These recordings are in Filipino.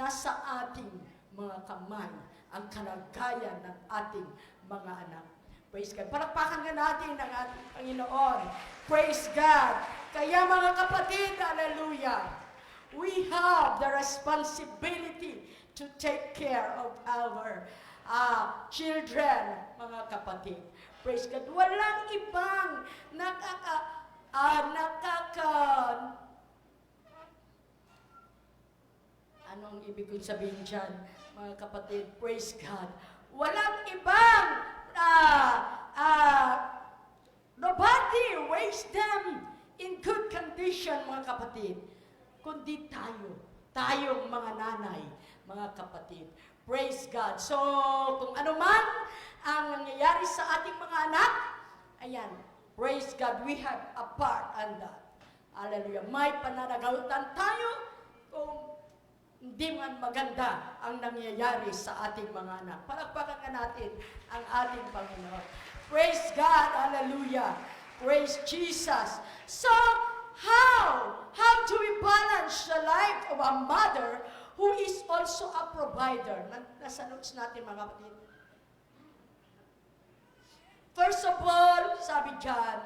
nasa ating mga kamay ang kalagayan ng ating mga anak. Praise God. Palakpakan nga natin ang ating Panginoon. Praise God. Kaya mga kapatid, hallelujah, we have the responsibility to take care of our children, mga kapatid. Praise God. Walang ibang anong ibig kong sabihin dyan, mga kapatid? Praise God. Walang ibang nobody raised them in good condition, mga kapatid, kundi tayong mga nanay, mga kapatid. Praise God. So, kung ano man ang nangyayari sa ating mga anak, ayan, praise God, we have a part on that. Hallelujah. May pananagutan tayo kung hindi man maganda ang nangyayari sa ating mga anak. Palakpakan nga natin ang ating Panginoon. Praise God. Hallelujah. Praise Jesus. So, how do we balance the life of a mother who is also a provider? Nasa notes natin, mga kapatid. First of all, sabi dyan,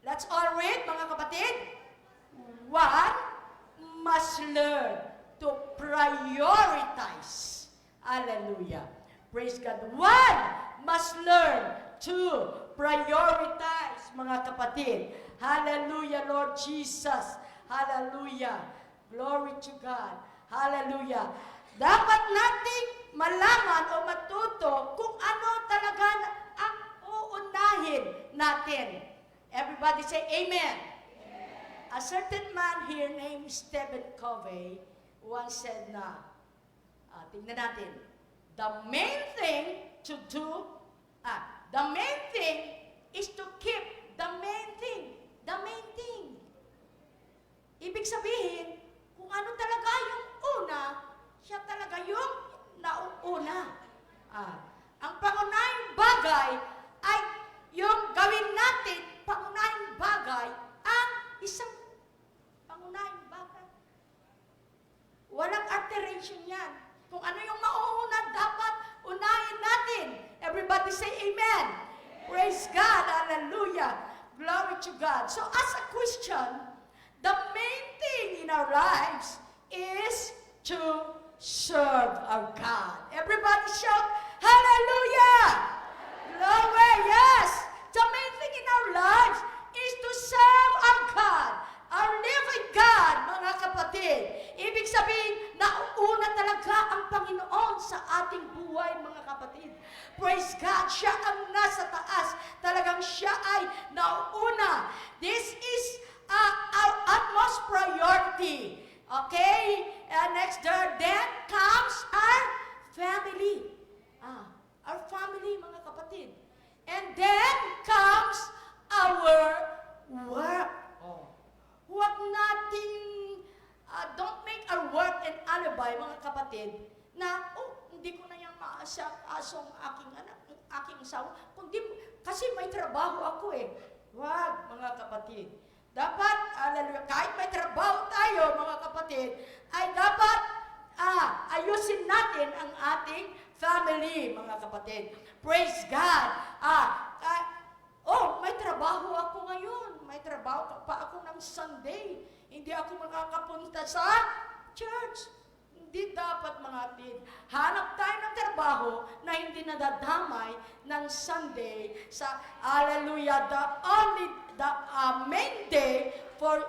let's all read, mga kapatid. One must learn to prioritize. Hallelujah. Praise God. One must learn to prioritize, mga kapatid. Hallelujah, Lord Jesus. Hallelujah. Glory to God. Hallelujah. Dapat nating malaman o matuto kung ano talaga ang uunahin natin. Everybody say amen. A certain man here named Stephen Covey once said na, tingnan natin, the main thing is to keep the main thing. The main thing. Ibig sabihin, kung ano talaga yung una, siya talaga yung nauuna. Ang pangunahing bagay ay yung gawin natin, pangunahing bagay, ang isang pangunahing bagay. Walang alteration yan. Kung ano yung mauuna, dapat unahin natin. Everybody say amen. Praise God. Hallelujah. Glory to God. So as a Christian, the main thing in our lives is to serve our God. Everybody shout, hallelujah! Glory, yes! The main thing in our lives is to serve our God, our living God, mga kapatid. Ibig sabihin, nauuna talaga ang Panginoon sa ating buhay, mga kapatid. Praise God, siya ang nasa taas. Talagang siya ay nauuna. This is our utmost priority. Okay? Next there, then comes our family. Our family, mga kapatid. And then comes our work. Huwag nating, don't make our work an alibi, mga kapatid, na, hindi ko na yung maasang aking anak, aking asawa, kundi, kasi may trabaho ako eh. Huwag, mga kapatid. Dapat, kahit may trabaho tayo, mga kapatid, ay dapat ayusin natin ang ating family, mga kapatid. Praise God. May trabaho ako ngayon. May trabaho pa ako ng Sunday. Hindi ako makakapunta sa church. Hindi dapat, mga kapatid. Hanap tayo ng trabaho na hindi nadadamay ng Sunday sa, hallelujah, the main day for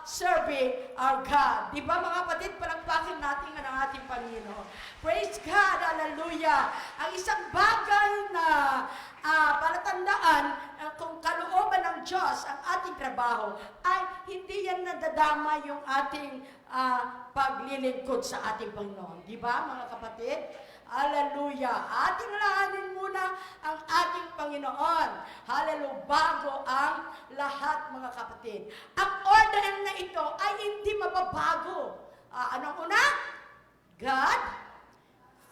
serving our God. Di ba, mga kapatid, palagpakin natin ang ating Panginoon. Praise God, hallelujah. Ang isang bagay na palatandaan kung kalooban ng Diyos ang ating trabaho ay hindi yan nadadama yung ating paglilingkod sa ating Panginoon. Di ba, mga kapatid? Hallelujah. Ating lahanin muna ang ating Panginoon. Hallelujah. Bago ang lahat, mga kapatid. Ang order na ito ay hindi mababago. Anong una? God,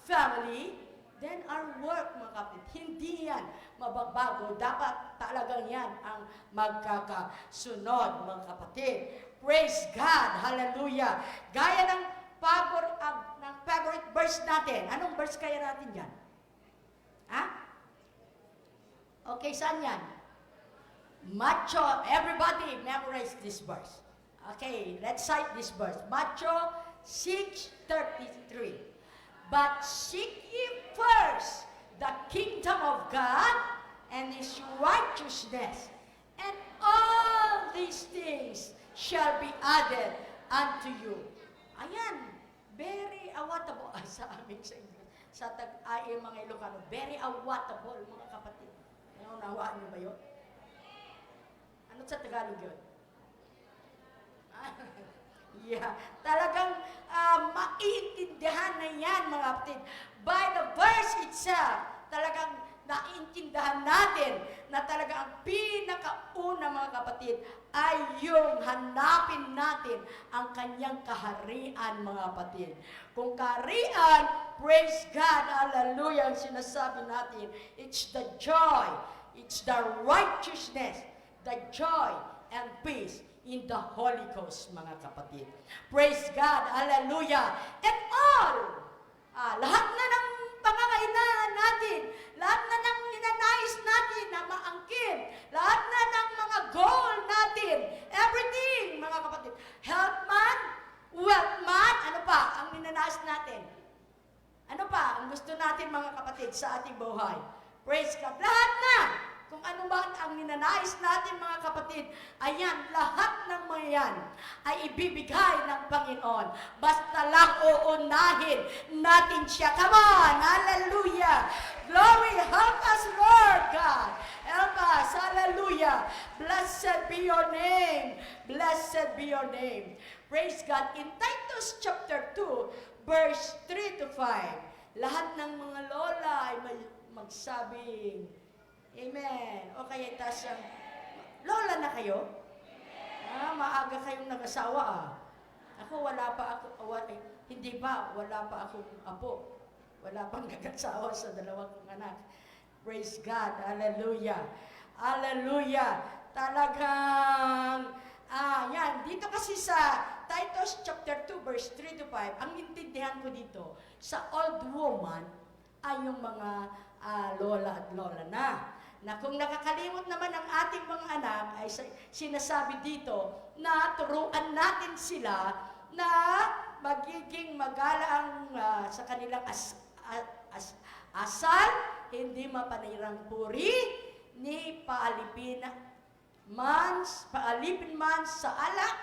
family, then our work, mga kapatid. Hindi yan mababago. Dapat talagang yan ang magkakasunod, mga kapatid. Praise God. Hallelujah. Gaya ng pagor ng favorite verse natin. Anong verse kaya natin dyan? Ha? Okay, saan yan? Matthew, everybody memorize this verse. Okay, let's cite this verse. Matthew 6:33. But seek ye first the kingdom of God and His righteousness, and all these things shall be added unto you. Ayan, very awatable sa amin sa English. Sa mga Ilocano, very awatable, mga kapatid. Naunawaan niyo ba yun? Ano sa Tagalog yun? Yeah, talagang maiintindihan na yan, mga kapatid. By the verse itself, talagang naiintindihan natin na talaga ang pinakauna, mga kapatid, ay yung hanapin natin ang kanyang kaharian, mga kapatid. Kung kaharian, praise God, hallelujah, ang sinasabi natin, it's the joy, it's the righteousness, the joy and peace in the Holy Ghost, mga kapatid. Praise God, hallelujah. And all, lahat na ng pangangailangan natin, lahat na ng ninanais natin na maangkin, lahat na ng mga goal natin, everything, mga kapatid. Health man, wealth man, ano pa ang ninanais natin? Ano pa ang gusto natin, mga kapatid, sa ating buhay? Praise God. Lahat na! Kung ano man ang ninanais natin, mga kapatid, ayan, lahat ng mga yan ay ibibigay ng Panginoon. Basta lang uunahin natin siya. Come on! Hallelujah! Glory! Help us, Lord God! Help us! Hallelujah! Blessed be your name! Blessed be your name! Praise God! In Titus chapter 2, verse 3 to 5, lahat ng mga lola ay magsabing, Amen. O kaya itaas yung, lola na kayo? Maaga kayong nag-asawa Ako wala pa ako, hindi pa, wala pa akong apo. Wala pang nag-asawa sa dalawang kong anak. Praise God. Hallelujah. Hallelujah. Talagang, yan. Dito kasi sa Titus chapter 2, verse 3 to 5, ang intindihan ko dito, sa old woman ay yung mga lola at lola na kung nakakalimot naman ang ating mga anak, ay sinasabi dito na turuan natin sila na magiging magalang sa kanilang asal, hindi mapanirang puri, ni paalipin man sa alak.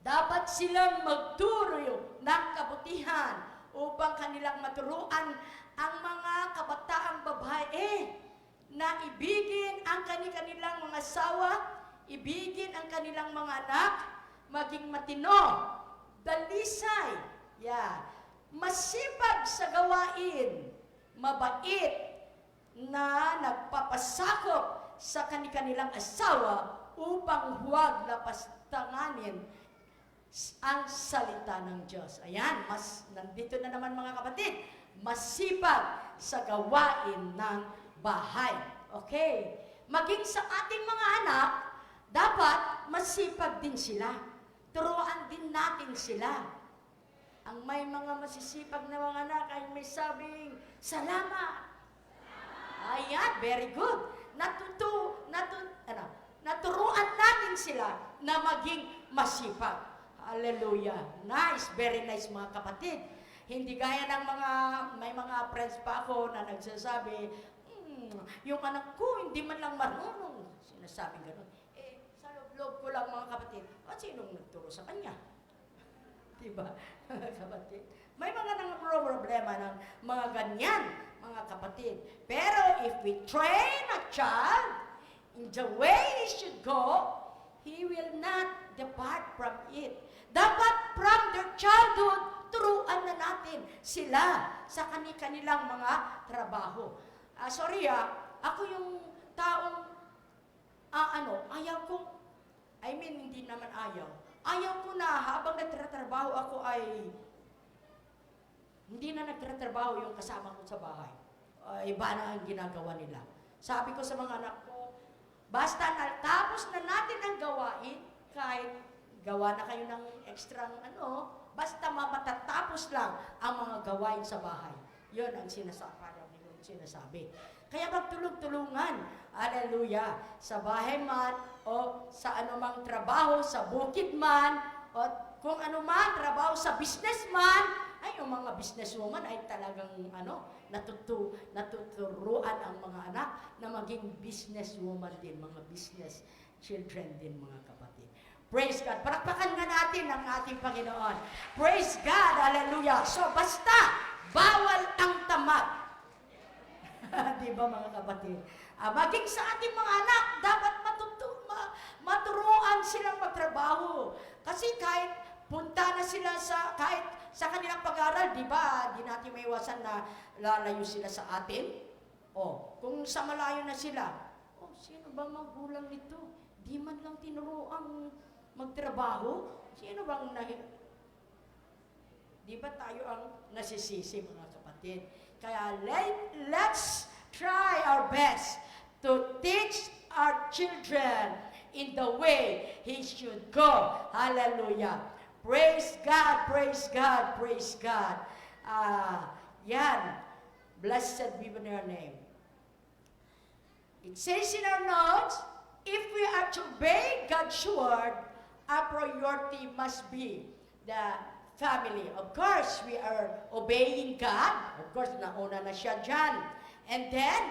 Dapat silang magturo ng kabutihan upang kanilang maturuan ang mga kabataang babae na ibigin ang kanilang mga asawa, ibigin ang kanilang mga anak, maging matino, dalisay, masipag sa gawain, mabait, na nagpapasakop sa kanilang asawa upang huwag lapastanganin ang salita ng Diyos. Ayan, nandito na naman, mga kapatid, masipag sa gawain ng bahay. Okay? Maging sa ating mga anak, dapat masipag din sila. Turuan din natin sila. Ang may mga masisipag na mga anak ay may sabing, salamat. Ayan, very good. Naturuan natin sila na maging masipag. Hallelujah. Nice, very nice, mga kapatid. Hindi gaya ng may mga friends pa ako na nagsasabi, yung anak ko hindi man lang marunong. Sinasabi gano'n. Sa loob ko lang, mga kapatid, sinong nagturo sa kanya? Diba, mga kapatid? May mga problema ng mga ganyan, mga kapatid. Pero if we train a child in the way he should go, he will not depart from it. Dapat from their childhood, turuan na natin sila sa kanilang mga trabaho. Ako yung taong, ayaw ko, hindi naman ayaw. Ayaw ko na habang nagtatrabaho ako ay, hindi na nagtatrabaho yung kasama ko sa bahay. Iba na ang ginagawa nila. Sabi ko sa mga anak ko, basta natapos na natin ang gawain, kahit gawa na kayo ng extra basta matatapos lang ang mga gawain sa bahay. Yun ang sinasabi. Kaya magtulong-tulungan, hallelujah, sa bahay man, o sa anumang trabaho, sa bukid man, o kung anuman, trabaho sa business man, ay yung mga businesswoman ay talagang natuturuan ang mga anak na maging businesswoman din, mga business children din, mga kapatid. Praise God. Palakpakan nga natin ang ating Panginoon. Praise God. Hallelujah. So, basta, bawal ang tamad. Di ba, mga kapatid? Maging sa ating mga anak, dapat maturuan silang magtrabaho. Kasi kahit punta na sila kahit sa kanilang pag-aaral, di ba, di natin maiwasan na lalayo sila sa atin. Kung sa malayo na sila, sino ba magulang nito? Di man lang tinuruan magtrabaho? Sino bang di ba tayo ang nasisisi, mga kapatid? Kaya let's try our best to teach our children in the way he should go. Hallelujah. Praise God, praise God, praise God. Yan. Blessed be your name. It says in our notes, if we are to obey God's word, our priority must be the family. Of course, we are obeying God. Of course, nauna na siya dyan. And then,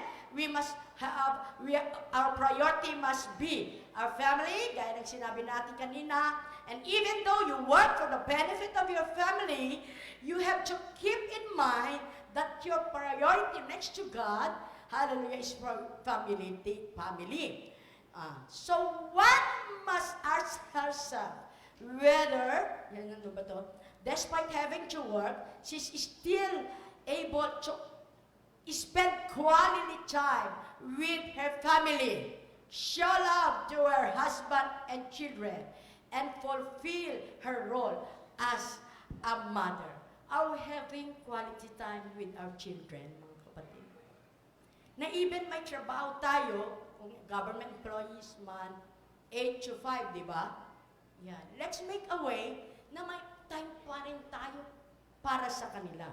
our priority must be our family, gaya ng sinabi natin kanina. And even though you work for the benefit of your family, you have to keep in mind that your priority next to God, hallelujah, is for family. So one must ask herself whether, despite having to work, she's still able to spend quality time with her family, show love to her husband and children, and fulfill her role as a mother. Are we having quality time with our children, mga kapatid? Na even may trabaho tayo, kung government employees man, 8 to 5, di ba? Yan. Let's make a way na may time pa rin tayo para sa kanila.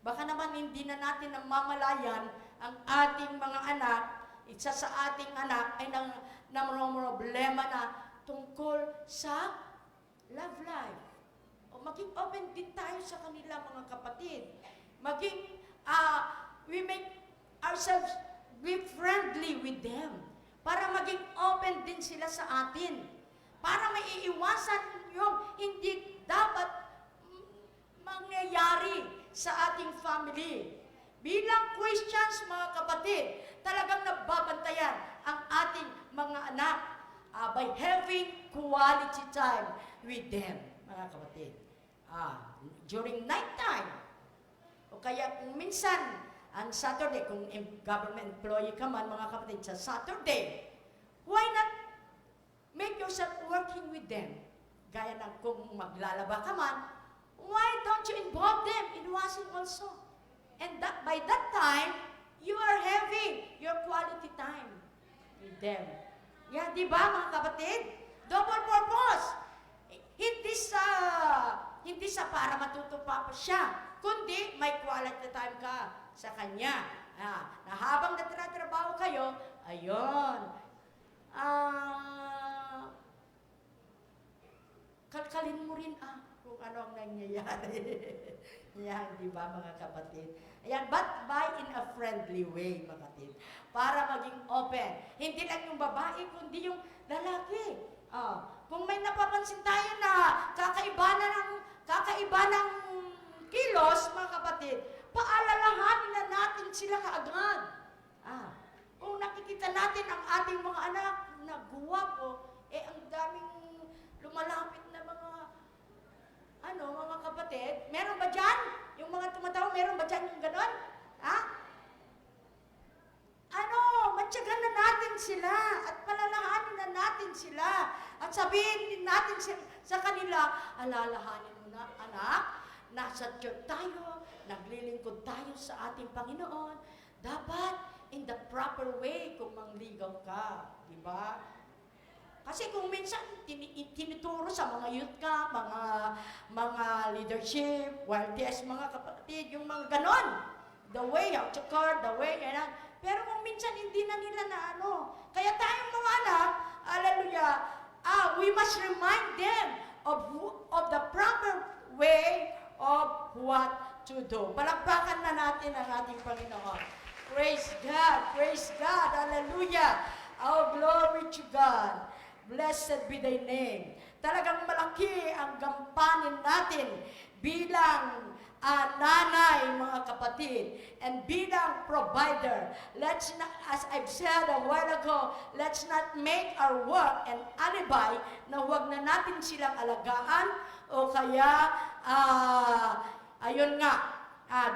Baka naman hindi na natin namamalayan ang ating mga anak, isa sa ating anak ay problema na tungkol sa love life. O maging open din tayo sa kanila, mga kapatid. We make ourselves be friendly with them. Para maging open din sila sa atin. Para maiiwasan yung hindi dapat mangyayari sa ating family. Bilang Christians, mga kapatid, talagang nababantayan ang ating mga anak by having quality time with them, mga kapatid. During night time, o kaya kung minsan, ang Saturday, kung government employee ka man, mga kapatid, sa Saturday, why not make yourself working with them? Gaya ng kung maglalaba ka man, why don't you involve them in washing also? And by that time, you are having your quality time with them. Yan, di ba, mga kapatid? Double purpose. Hindi sa para matuto pa siya, kundi may quality time ka sa kanya. Na habang nagtatrabaho kayo, ayun, kalkalin mo rin kung ano ang nangyayari. Yan, di ba, mga kapatid? Ayan, but in a friendly way, mga kapatid. Para maging open. Hindi lang yung babae, kundi yung lalaki. Kung may napapansin tayo na kakaiba ng kilos, mga kapatid, paalalahanin na natin sila kaagad. Kung nakikita natin ang ating mga anak na guwapo, ang daming lumalapit na mga kapatid, meron ba dyan? Yung mga tumatawa, meron ba dyan yung ganon? Matyagan na natin sila at palalahanin na natin sila at sabihin din natin sa kanila, alalahanin mo na, anak, nasa church tayo, naglilingkod tayo sa ating Panginoon, dapat in the proper way kung mangligaw ka, di ba? Kasi kung minsan tinuturo sa mga youth camp, mga leadership, YLTS, mga kapatid, yung mga ganon. The way how to court, the way, yan. Pero kung minsan hindi na nila na ano. Kaya tayong mga anak, hallelujah, we must remind them of the proper way of what to do. Palakpakan na natin ang ating Panginoon. Praise God, hallelujah. Oh, glory to God. Blessed be thy name. Talagang malaki ang gampanin natin bilang nanay, mga kapatid, and bilang provider. Let's not, as I've said a while ago, let's not make our work an alibi na huwag na natin silang alagaan o kaya, ayun nga,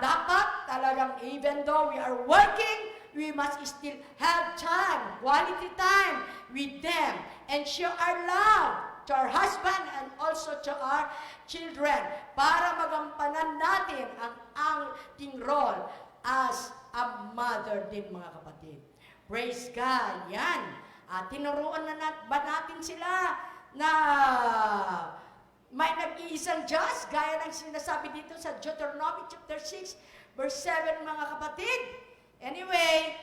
dapat talagang even though we are working, we must still have time, quality time with them, and show our love to our husband and also to our children para magampanan natin ang ating role as a mother din, mga kapatid. Praise God. Yan. Tinuruan na ba natin sila na may nag-iisang Diyos, gaya ng sinasabi dito sa Deuteronomy chapter 6, verse 7, mga kapatid. Anyway,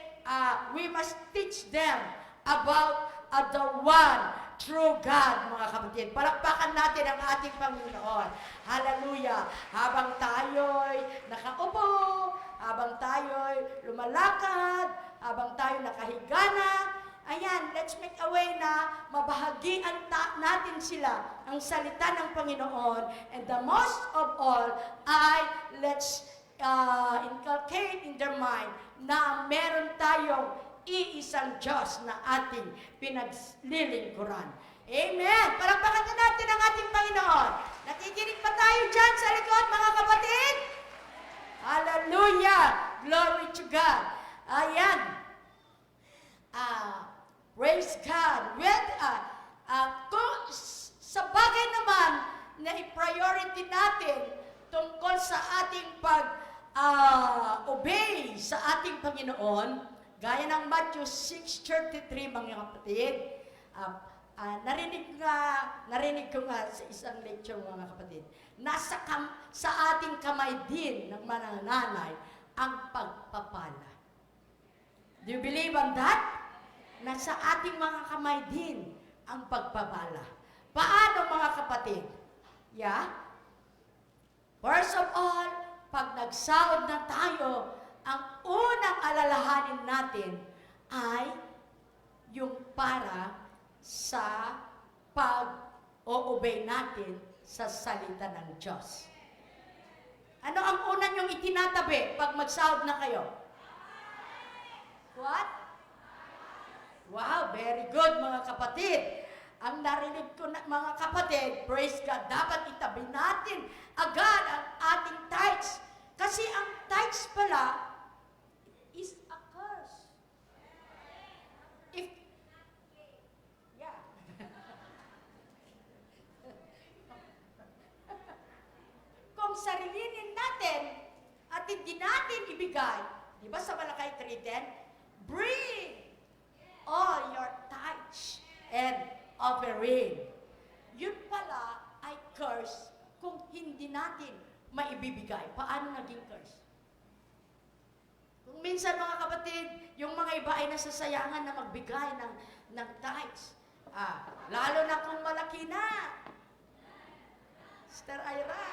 we must teach them about the one true God, mga kapatid. Palakpakan natin ang ating Panginoon. Hallelujah. Habang tayo'y nakaupo, habang tayo'y lumalakad, habang tayo'y nakahiga na, ayan, let's make a way na mabahagian natin sila ang salita ng Panginoon. And the most of all ay let's inculcate in their mind na meron tayong iisang Diyos na ating pinaglilingkuran. Amen! Palakpakan na natin ang ating Panginoon. Nakikinig pa tayo dyan sa likod, mga kapatid? Hallelujah! Glory to God! Ayan. Praise God. Kung sa bagay naman na i-priority natin tungkol sa ating pag-obey sa ating Panginoon, gaya ng Matthew 6:33, mga kapatid, narinig ko nga sa isang lecture, mga kapatid, sa ating kamay din ng mga nanay ang pagpapala. Do you believe on that? Nasa ating mga kamay din ang pagpapala. Paano, mga kapatid? Yeah? First of all, pag nagsaod na tayo, ang unang alalahanin natin ay yung para sa pag-o-obey natin sa salita ng Diyos. Ano ang unang yung itinatabi pag magsahod na kayo? What? Wow, very good, mga kapatid. Ang narinig ko na, mga kapatid, praise God, dapat itabi natin agad ang ating tithes. Kasi ang tithes pala is a curse. Kung sarilinin natin at hindi natin ibigay, di ba sa Malakay 3:10, bring all your tithes and offering. Yun pala ay curse kung hindi natin maibibigay. Paano naging curse? Kung minsan, mga kapatid, yung mga iba ay nasasayangan na magbigay ng tithes. Lalo na kung malaki na. Sister Ira,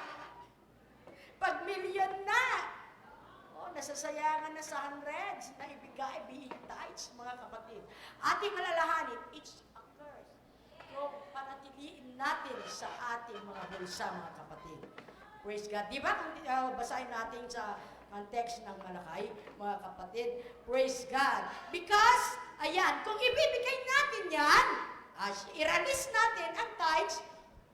pag million na, nasasayangan na sa hundreds na ibigay, being tithes, mga kapatid. Ating alalahanin, it's a curse. So, panatiliin natin sa ating mga bulsa, mga kapatid. Praise God. Di ba, kung basahin natin sa context ng Malakay, mga kapatid, praise God. Because, ayan, kung ibibigay natin yan, i-release natin ang tithes,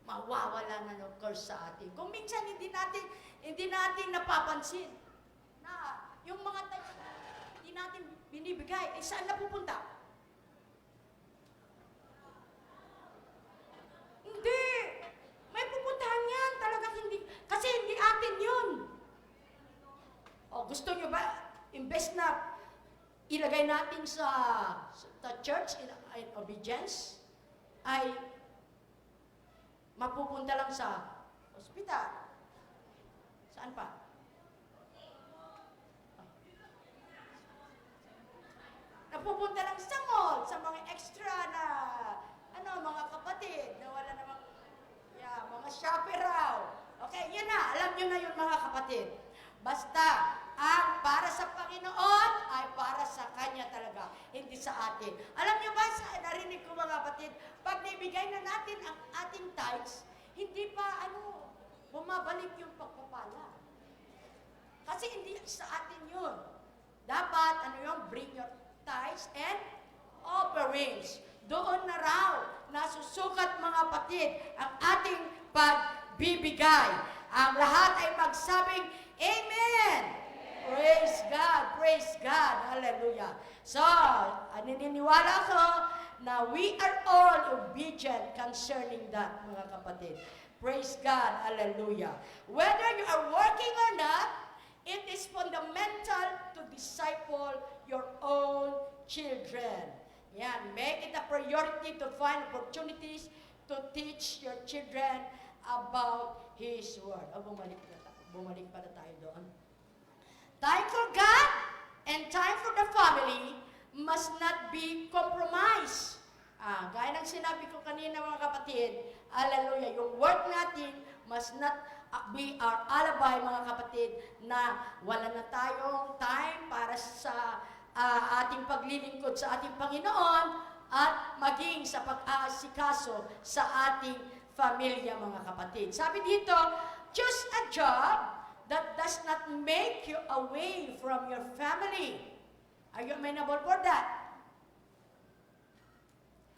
mawawala na ng curse sa atin. Kung minsan hindi natin napapansin na yung mga tithes na hindi natin binibigay, saan napupunta? Hindi. May pupuntahan yan. Talagang hindi. Kasi hindi atin yun. Gusto nyo ba, imbes na ilagay natin sa church in obedience, ay mapupunta lang sa ospital. Saan pa? Napupunta lang sa mall, sa mga extra na, mga kapatid, na wala namang, mga shopper raw. Okay, yun na, alam nyo na yun mga kapatid. Basta, ang para sa Panginoon ay para sa Kanya talaga, hindi sa atin. Alam nyo ba, narinig ko mga kapatid, pag naibigay na natin ang ating tithes, hindi pa, bumabalik yung pagpapala. Kasi hindi sa atin yun. Dapat, bring your tithes and offerings. Doon na raw nasusukat mga kapatid ang ating pagbibigay. Ang lahat ay magsabing, Amen! Praise God! Praise God! Hallelujah! So, naniniwala ko na we are all obedient concerning that, mga kapatid. Praise God! Hallelujah! Whether you are working or not, it is fundamental to disciple your own children. Yan, make it a priority to find opportunities to teach your children about His Word. Bumalik pa na tayo doon. Time for God and time for the family must not be compromised. Gaya ng sinabi ko kanina mga kapatid, hallelujah, yung work natin must not be our alibi mga kapatid na wala na tayong time para sa ating paglilingkod sa ating Panginoon at maging sa pag-aasikaso sa ating pamilya mga kapatid. Sabi dito, choose a job that does not make you away from your family. Are you amenable for that?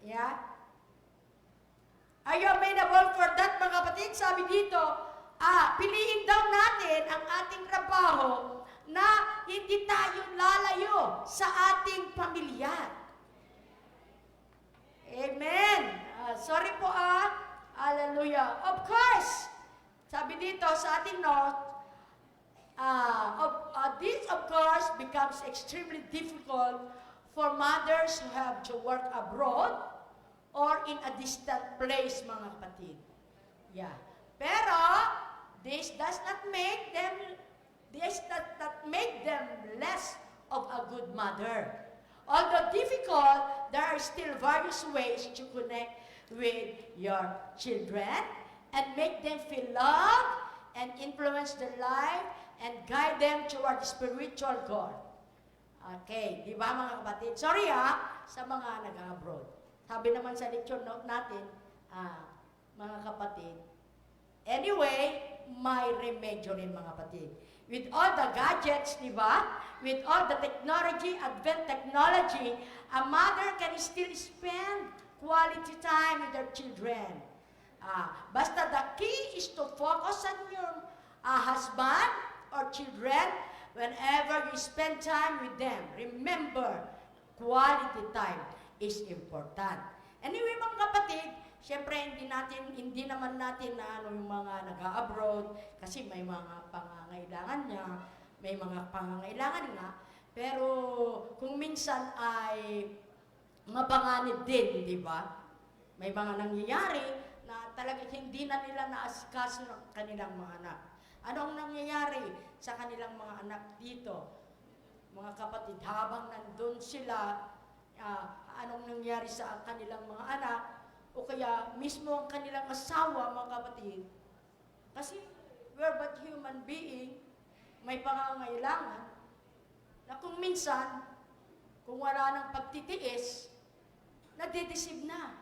Yeah? Are you amenable for that mga kapatid? Sabi dito, piliin daw natin ang ating trabaho na hindi tayo lalayo sa ating pamilya. Amen. Sorry po Hallelujah. Of course, sabi dito sa ating note, this of course becomes extremely difficult for mothers who have to work abroad or in a distant place, mga kapatid. Yeah. Pero, this does not make them less of a good mother. Although difficult, there are still various ways to connect with your children and make them feel loved and influence their life and guide them toward the spiritual God. Okay, di ba mga kapatid? Sorry sa mga nag-abroad. Sabi naman sa lecture note natin, mga kapatid, anyway, may remedyo rin mga kapatid. With all the gadgets, di ba? With all the technology, advanced technology, a mother can still spend quality time with their children. Basta the key is to focus on your husband or children whenever you spend time with them. Remember, quality time is important. Anyway, mga kapatid, siyempre hindi naman natin na yung mga nag-abroad kasi may mga pangangailangan niya, may mga pangangailangan nga, pero kung minsan ay mapanganib din, di ba? May mga nangyayari na talaga hindi na nila naasikaso ng kanilang mga anak. Anong nangyayari sa kanilang mga anak dito? Mga kapatid, habang nandun sila, anong nangyayari sa kanilang mga anak, o kaya mismo ang kanilang asawa, mga kapatid, kasi we're but human being, may pangangailangan, na kung minsan, kung wala ng pagtitiis, nadideceive na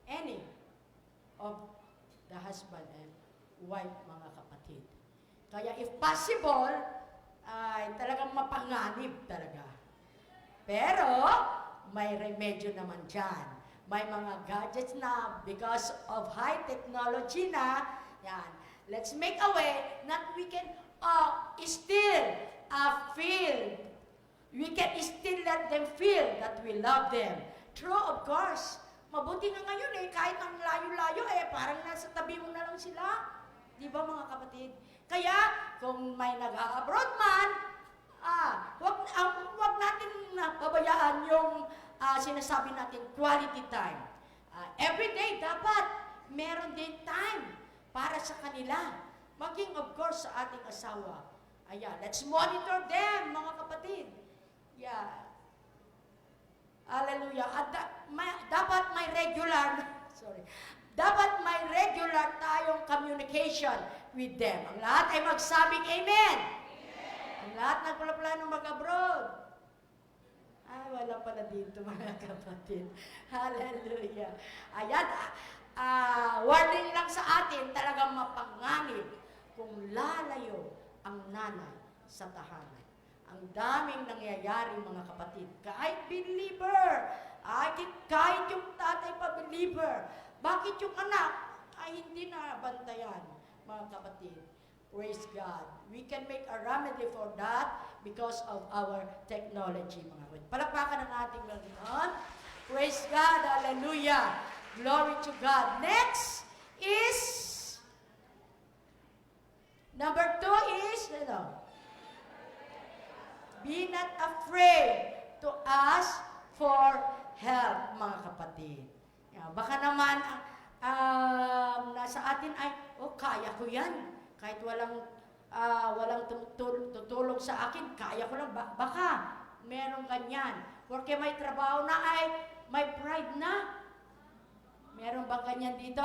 any of the husband and wife, mga kapatid. Kaya if possible, ay talagang mapanganib talaga. Pero, may remedyo naman dyan. May mga gadgets na because of high technology na, yan. Let's make a way that we can still feel, we can still let them feel that we love them. True, of course. Mabuti nga ngayon kahit ang layo-layo parang nasa tabi mo na lang sila. Di ba mga kapatid? Kaya, kung may nag-abroad man, wag natin pabayaan yung sinasabi natin quality time. Every day dapat meron din time para sa kanila. Maging of course sa ating asawa. Ayan, let's monitor them, mga kapatid. Yeah. Hallelujah. At dapat may regular, sorry, dapat may regular tayong communication with them. Ang lahat ay magsabing amen. Amen. Ang lahat nagplano mag-abroad. Ay, wala pala dito mga kapatid. Hallelujah. Ayan, warning lang sa atin, talagang mapanganib kung lalayo ang nanay sa tahanan. Ang daming nangyayari mga kapatid. Kahit believer, kahit yung tatay pa believer, bakit yung anak ay hindi na bantayan mga kapatid? Praise God. We can make a remedy for that because of our technology mga kapatid. Palakpakan ang ating Panginoon. Praise God. Hallelujah. Glory to God. Next is, number 2 is, be not afraid to ask for help, mga kapatid. Baka naman, nasa atin ay, kaya ko yan. Kahit walang tutulong sa akin, kaya ko lang. Baka, meron ganyan. Porque may trabaho na ay, may pride na. Meron ba ganyan dito?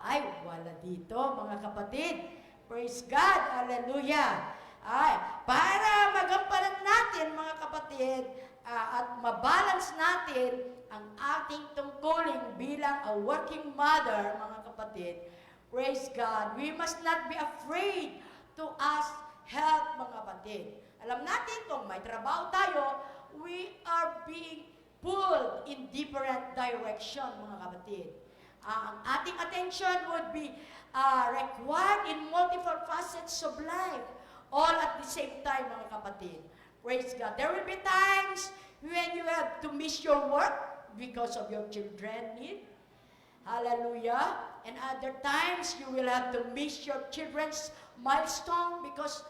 Ay, wala dito, mga kapatid. Praise God. Hallelujah. Ay, para magampanan natin, mga kapatid, at mabalance natin ang ating tungkulin bilang a working mother, mga kapatid, praise God, we must not be afraid to ask help, mga kapatid. Alam natin kung may trabaho tayo, we are being pulled in different direction, mga kapatid. Ang ating attention would be required in multiple facets of life. All at the same time, mga kapatid. Praise God. There will be times when you have to miss your work because of your children need. Hallelujah. And other times, you will have to miss your children's milestone because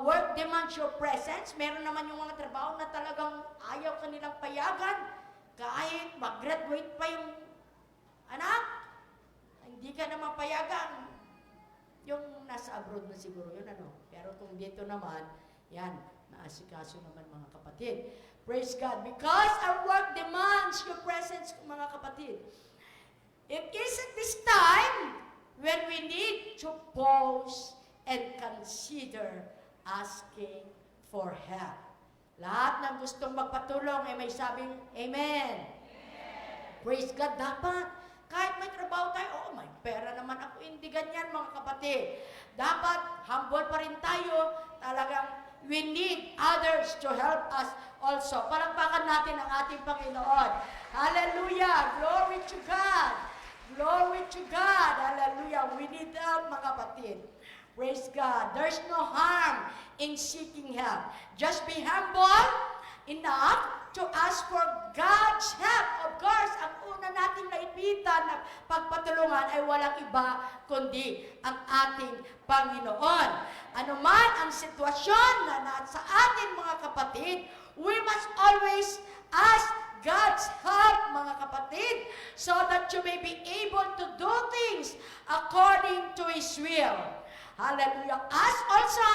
work demands your presence. Meron naman yung mga trabaho na talagang ayaw kanilang payagan. Kahit mag-graduate pa yung anak, hindi ka naman payagan. Yung nasa abroad na siguro yun, Pero kung dito naman, yan, naasikaso naman mga kapatid. Praise God. Because our work demands your presence, mga kapatid. It isn't this time when we need to pause and consider asking for help. Lahat ng gustong magpatulong ay may sabing, Amen. Amen. Praise God. Dapat. Kahit may trabaho tayo, may pera naman ako. Hindi ganyan, mga kapatid. Dapat, humble pa rin tayo. Talagang, we need others to help us also. Palakpakan natin ang ating Panginoon. Hallelujah! Glory to God! Glory to God! Hallelujah! We need help, mga kapatid. Praise God. There's no harm in seeking help. Just be humble enough to ask for God's help. Of course, ang una nating naipitan na pagpatulungan ay walang iba kundi ang ating Panginoon. Ano man ang sitwasyon na nasa atin, mga kapatid, we must always ask God's help, mga kapatid, so that you may be able to do things according to His will. Hallelujah. Ask also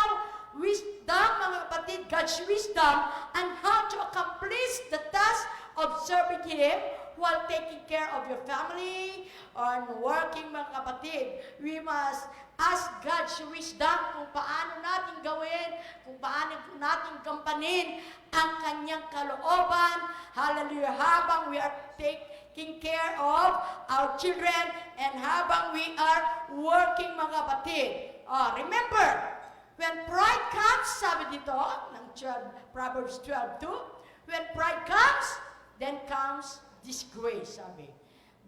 wisdom, mga kapatid, God's wisdom on how to accomplish the task of serving Him while taking care of your family or working, mga kapatid. We must ask God's wisdom kung paano natin gawin, kung paano natin gampanin ang Kanyang kalooban. Hallelujah. Habang we are taking care of our children and habang we are working, mga kapatid. Remember, when pride comes, sabi dito, ng Proverbs 12:2, when pride comes, then comes disgrace, sabi.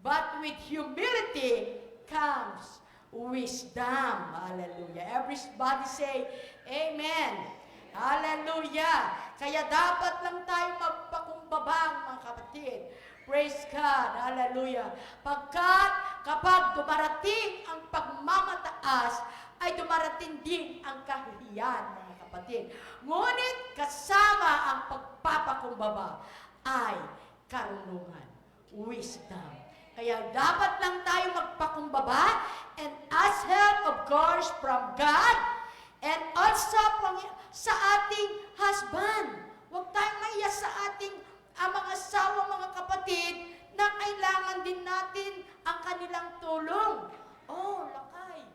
But with humility comes wisdom. Hallelujah. Everybody say, Amen. Hallelujah. Kaya dapat lang tayo magpakumbabang, mga kapatid. Praise God. Hallelujah. Kapag dumarating ang pagmamataas, ay dumarating din ang kahihiyan, mga kapatid. Ngunit kasama ang pagpapakumbaba ay karunungan, wisdom. Kaya dapat lang tayo magpakumbaba and ask help, of course, from God and also sa ating husband. Huwag tayong maiya sa ating mga asawa, mga kapatid, na kailangan din natin ang kanilang tulong. Oh, lakay.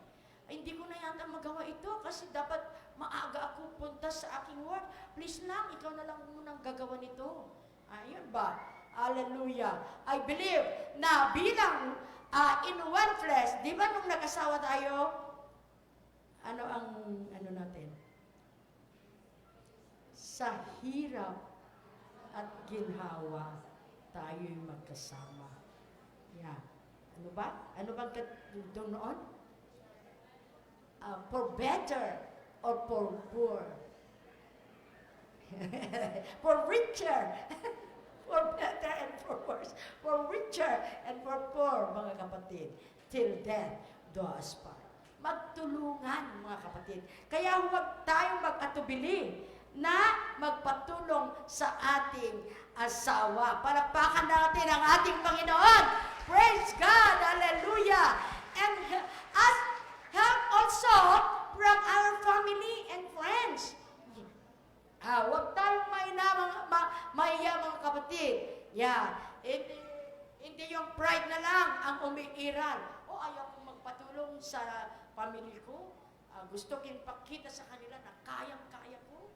Ay, hindi ko na yata magawa ito kasi dapat maaga ako punta sa aking work. Please lang, ikaw na lang munang gagawa nito. Ayun ba? Hallelujah. I believe na bilang in one flesh, di ba nung nag-asawa tayo, ano natin? Sa hirap at ginhawa, tayo'y magkasama. Yeah. Ano ba? Ano bang doon noon? For better or for poor? For richer. For better and for worse. For richer and for poor, mga kapatid. Till death do us part. Magtulungan, mga kapatid. Kaya huwag tayong mag-atubili na magpatulong sa ating asawa. Palakpakan natin ang ating Panginoon. Praise God! Hallelujah! And ask help also from our family and friends. Huwag tayong mahiya, mga kapatid. Yeah. Hindi yung pride na lang ang umiiral. Ayaw kong magpatulong sa family ko. Gusto kong ipakita sa kanila na kayang-kaya ko.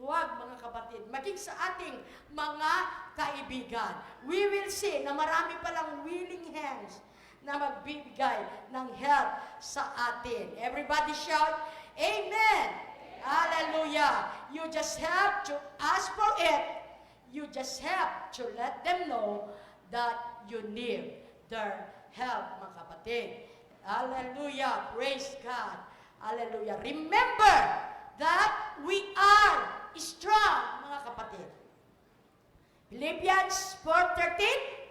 Huwag, mga kapatid. Maging sa ating mga kaibigan. We will see na marami palang willing hands na magbibigay ng help sa atin. Everybody shout, Amen! Hallelujah! You just have to ask for it. You just have to let them know that you need their help, mga kapatid. Hallelujah! Praise God! Hallelujah! Remember that we are strong, mga kapatid. Philippians 4:13,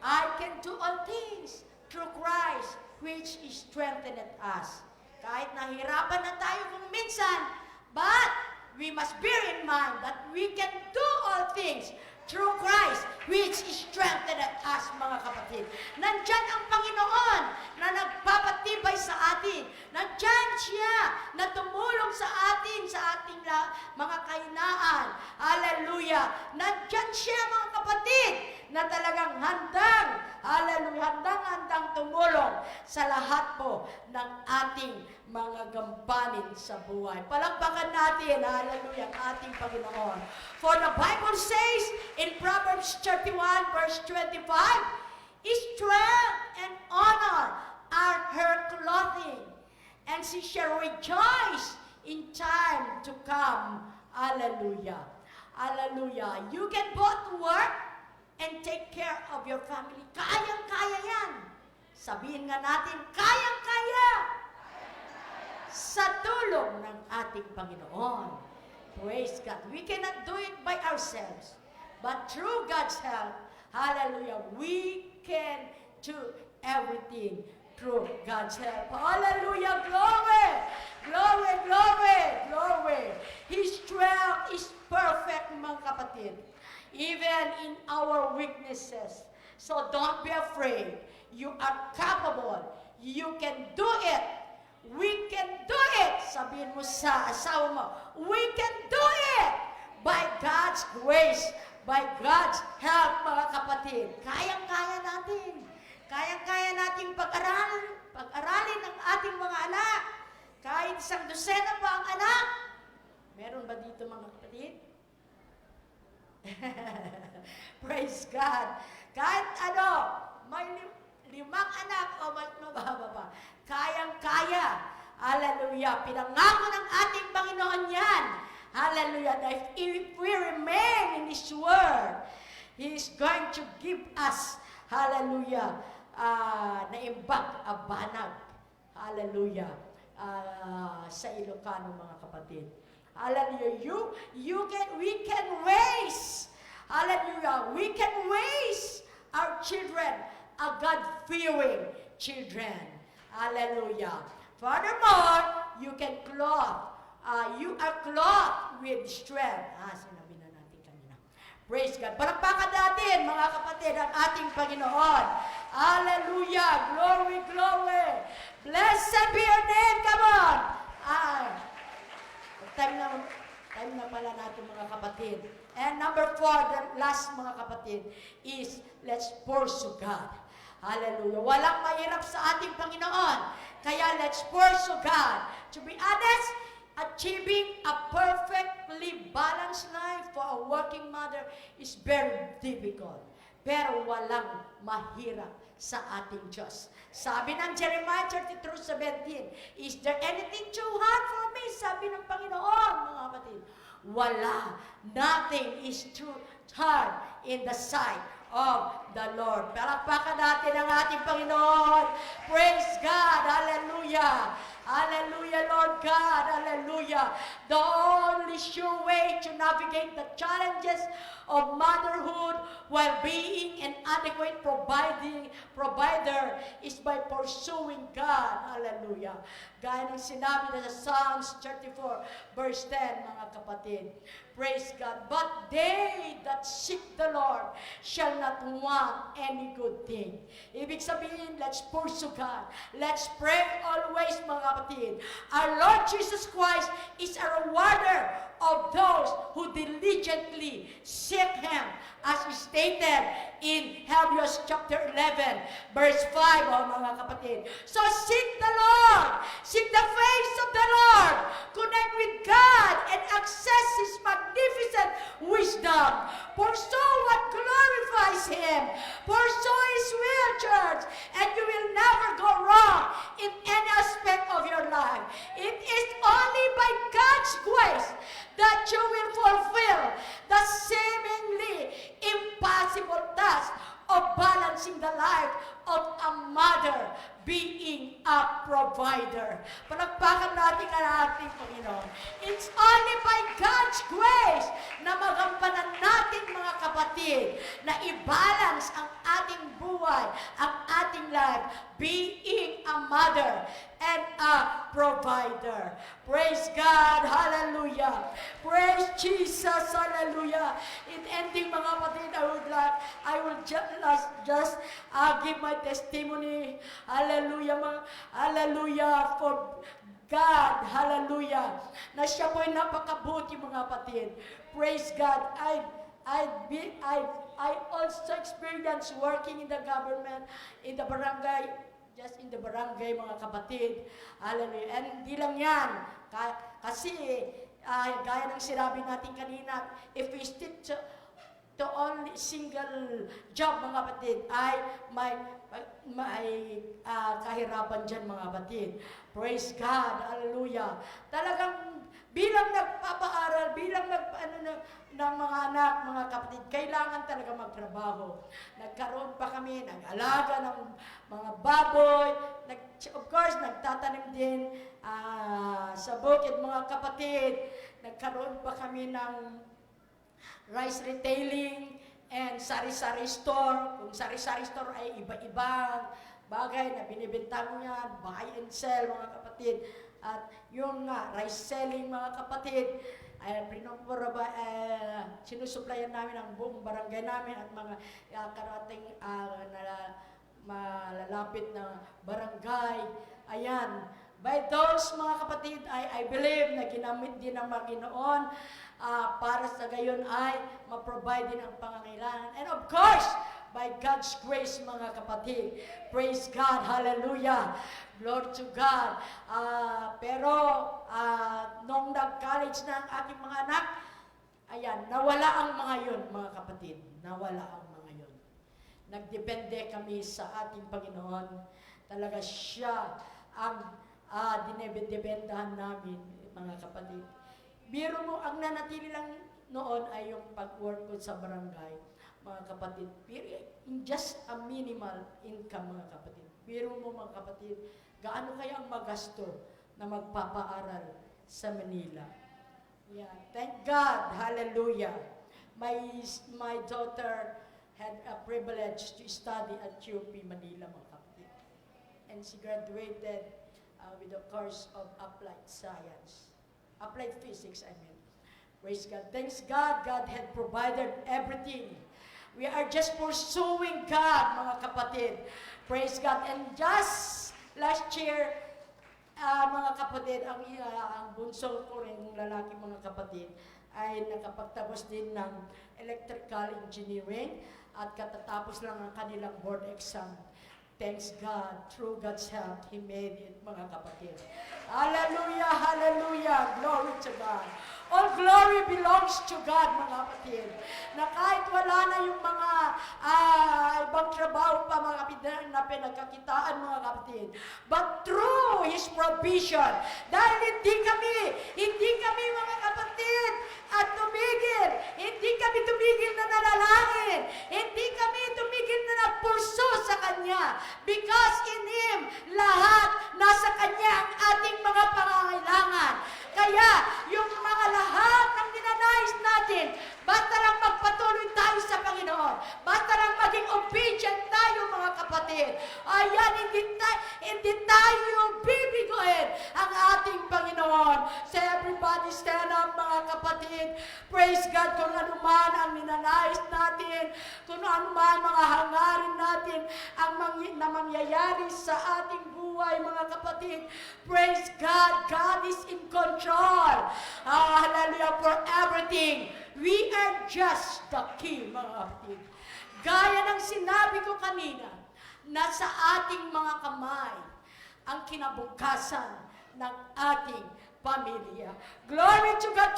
I can do all things through Christ, which strengtheneth us. Kahit nahirapan na tayo kung minsan, but we must bear in mind that we can do all things through Christ, which strengthened us, mga kapatid. Nandyan ang Panginoon na nagpapatibay sa atin. Nandyan siya na tumulong sa atin, sa ating mga kahinaan. Hallelujah! Nandyan siya, mga kapatid, na talagang handang tumulong sa lahat po ng ating mga gampanin sa buhay. Palakpakan natin, hallelujah, ang ating Panginoon. For the Bible says in Proverbs 31 verse 25, strength and honor are her clothing, and she shall rejoice in time to come. Hallelujah. Hallelujah. You can both work and take care of your family. Kayang-kaya yan. Sabihin nga natin, kayang-kaya. Sa tulong ng ating Panginoon. Praise God. We cannot do it by ourselves. But through God's help, hallelujah, we can do everything through God's help. Hallelujah, glory! Glory, glory, glory. His strength is perfect, mga kapatid. Even in our weaknesses. So don't be afraid. You are capable. You can do it. We can do it. Sabihin mo sa asawa mo, we can do it by God's grace, by God's help, mga kapatid. Kayang-kaya natin. Kayang-kaya natin pag-aralin ang ating mga anak. Kahit isang dosena pa ang anak. Meron ba dito, mga kapatid? Praise God. Kahit may limang anak o mas mababa pa. Kayang-kaya. Hallelujah. Pinangako ng ating Panginoon yan. Hallelujah. That if we remain in His Word, He is going to give us, hallelujah, naimbag, abanag. Hallelujah. Sa Ilocano, mga kapatid. Hallelujah. We can raise, hallelujah, we can raise our children, a God-fearing children. Hallelujah. Furthermore, you can clothe. You are clothed with strength. Sinabi na natin Praise God. Palakpakan natin, mga kapatid, ang ating Panginoon. Hallelujah. Glory, glory. Blessed be your name. Come on. Time na pala natin, mga kapatid. And number 4, the last, mga kapatid, is let's pursue God. Hallelujah. Walang mahirap sa ating Panginoon. Kaya let's pursue God. To be honest, achieving a perfectly balanced life for a working mother is very difficult. Pero walang mahirap sa ating Diyos. Sabi ng Jeremiah 33:17, is there anything too hard for me? Sabi ng Panginoon, mga kapatid. Wala. Nothing is too hard in the sight of the Lord. Palakpakan natin ang ating Panginoon. Praise God. Hallelujah. Hallelujah, Lord God. Hallelujah. The only sure way to navigate the challenges of motherhood while being an adequate provider is by pursuing God. Hallelujah. Gaya ng sinabi na sa Psalms 34 verse 10, mga kapatid. Praise God. But they that seek the Lord shall not want any good thing. Ibig sabihin, let's pursue God. Let's pray always, mga kapatid. Our Lord Jesus Christ is a rewarder of those who diligently seek Him, as stated in Hebrews chapter 11, verse 5, mga kapatid. So seek the Lord. Seek the face of the Lord. Connect with God and access His magnificent wisdom. Pursue what glorifies Him. Pursue His will, church, and you will never go wrong in any aspect of your life. It is only by God's grace that you will fulfill the seemingly impossible task of balancing the life of a mother being a provider. Palakpakan natin ang ating Panginoon. It's only by God's grace na magampanan natin, mga kapatid, na i-balance ang ating buhay, ang ating life, being a mother and a provider. Praise God. Hallelujah. Praise Jesus. Hallelujah. In ending, mga kapatid, I will just give my testimony. Hallelujah. Hallelujah. For God. Hallelujah. Na siya po'y napakabuti, mga kapatid. Praise God. I also experienced working in the government, in the barangay, just in the barangay, mga kapatid. Hallelujah. And hindi lang yan. Kasi, gaya ng sinabi natin kanina, if we stick to only single job, mga kapatid, ay may kahirapan dyan, mga kapatid. Praise God. Hallelujah. Talagang bilang nagpapaaral, bilang ng mga anak, mga kapatid, kailangan talaga magtrabaho. Nagkaroon pa kami, nag-alaga ng mga baboy, of course, nagtatanim din sa bukid, mga kapatid. Nagkaroon pa kami ng rice retailing and sari-sari store. Kung sari-sari store ay iba-ibang bagay na binibenta mo yan, buy and sell, mga kapatid. At yung rice selling, mga kapatid, sinusuplayan namin ang buong barangay namin at mga karating malalapit na barangay. Ayan. By those, mga kapatid, I believe na ginamit din ng Panginoon para sa gayon ay ma-provide din ang pangangailangan. And of course, by God's grace, mga kapatid. Praise God. Hallelujah. Glory to God. Pero, nung nag-college na ang aking mga anak, ayan, nawala ang mga yun, mga kapatid. Nawala ang mga yun. Nagdepende kami sa ating Panginoon. Talaga siya ang dinebendahan namin, mga kapatid. Biro mo, ang nanatili lang noon ay yung pag-work ko sa barangay, mga kapatid. In just a minimal income, mga kapatid. Biro mo, mga kapatid, gaano kaya ang magasto na magpapaaral sa Manila? Yeah, thank God. Hallelujah. My daughter had a privilege to study at UP Manila, mga kapatid. And she graduated with the course of applied science. Applied physics, I mean. Praise God. Thanks God, God had provided everything. We are just pursuing God, mga kapatid. Praise God. And just last year, mga kapatid, ang bunso ko rin, lalaki mga kapatid, ay nakapagtapos din ng electrical engineering at katatapos lang ang kanilang board exam. Thanks God, through God's help, He made it, mga kapatid. Hallelujah, hallelujah, glory to God. All glory belongs to God, mga kapatid. Na kahit wala na yung mga ibang trabaho pa, mga kapatid, na pinagkakitaan, mga kapatid. But through His provision, dahil hindi kami mga kapatid, at tumigil. Hindi kami tumigil na nanalangin. Hindi kami tumigil na nagpurso sa Kanya. Because in Him, lahat nasa Kanya ang ating mga pangangailangan. Kaya, yung mga lahat ng ninanais natin, basta lang magpatuloy tayo sa Panginoon. Basta lang maging obedient tayo, mga kapatid. Ayan, hindi tayo bibigoin ang ating Panginoon. So everybody stand up, mga kapatid. Praise God, kung ano man ang ninanais natin, kung ano man mga hangarin natin, na mangyayari sa ating buhay, mga kapatid. Praise God, God is in control. Hallelujah, for everything. We are just the key, mga kapatid. Gaya ng sinabi ko kanina, nasa ating mga kamay ang kinabukasan ng ating pamilya. Glory to God,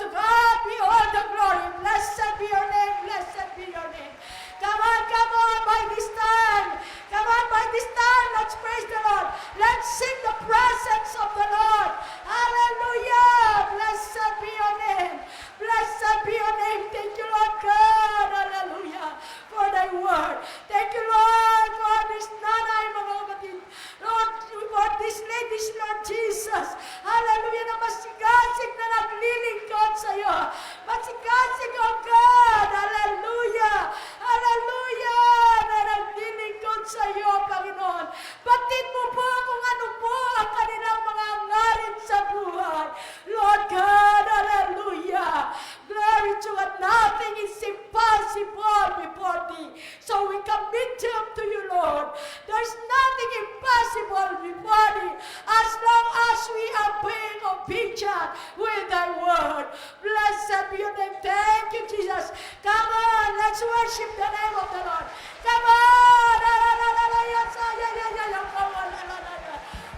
be all the glory. Blessed be your name, blessed be your name. Come on, by this time. Come on, by this time, let's praise the Lord. Let's sing the presence of the Lord. Hallelujah. Blessed be your name. Blessed be your name. Thank you, Lord God. Hallelujah. For thy word. Thank you, Lord, for this nanay, mga kapatid. Lord, for this ladies, Lord Jesus. Hallelujah, na masigasig na naglilingkod sa iyo. Masigasig, oh God. Hallelujah. Hallelujah, na naglilingkod sa iyo, Panginoon. Batid mo po kung ano po ang kanilang mga ngarin sa buhay. Lord God, hallelujah. Glory to God. Nothing is impossible before thee. So we commit them to you, Lord. There's nothing impossible before thee as long as we are being obedient with thy word. Blessed be your name. Thank you, Jesus. Come on, let's worship the name of the Lord. Come on.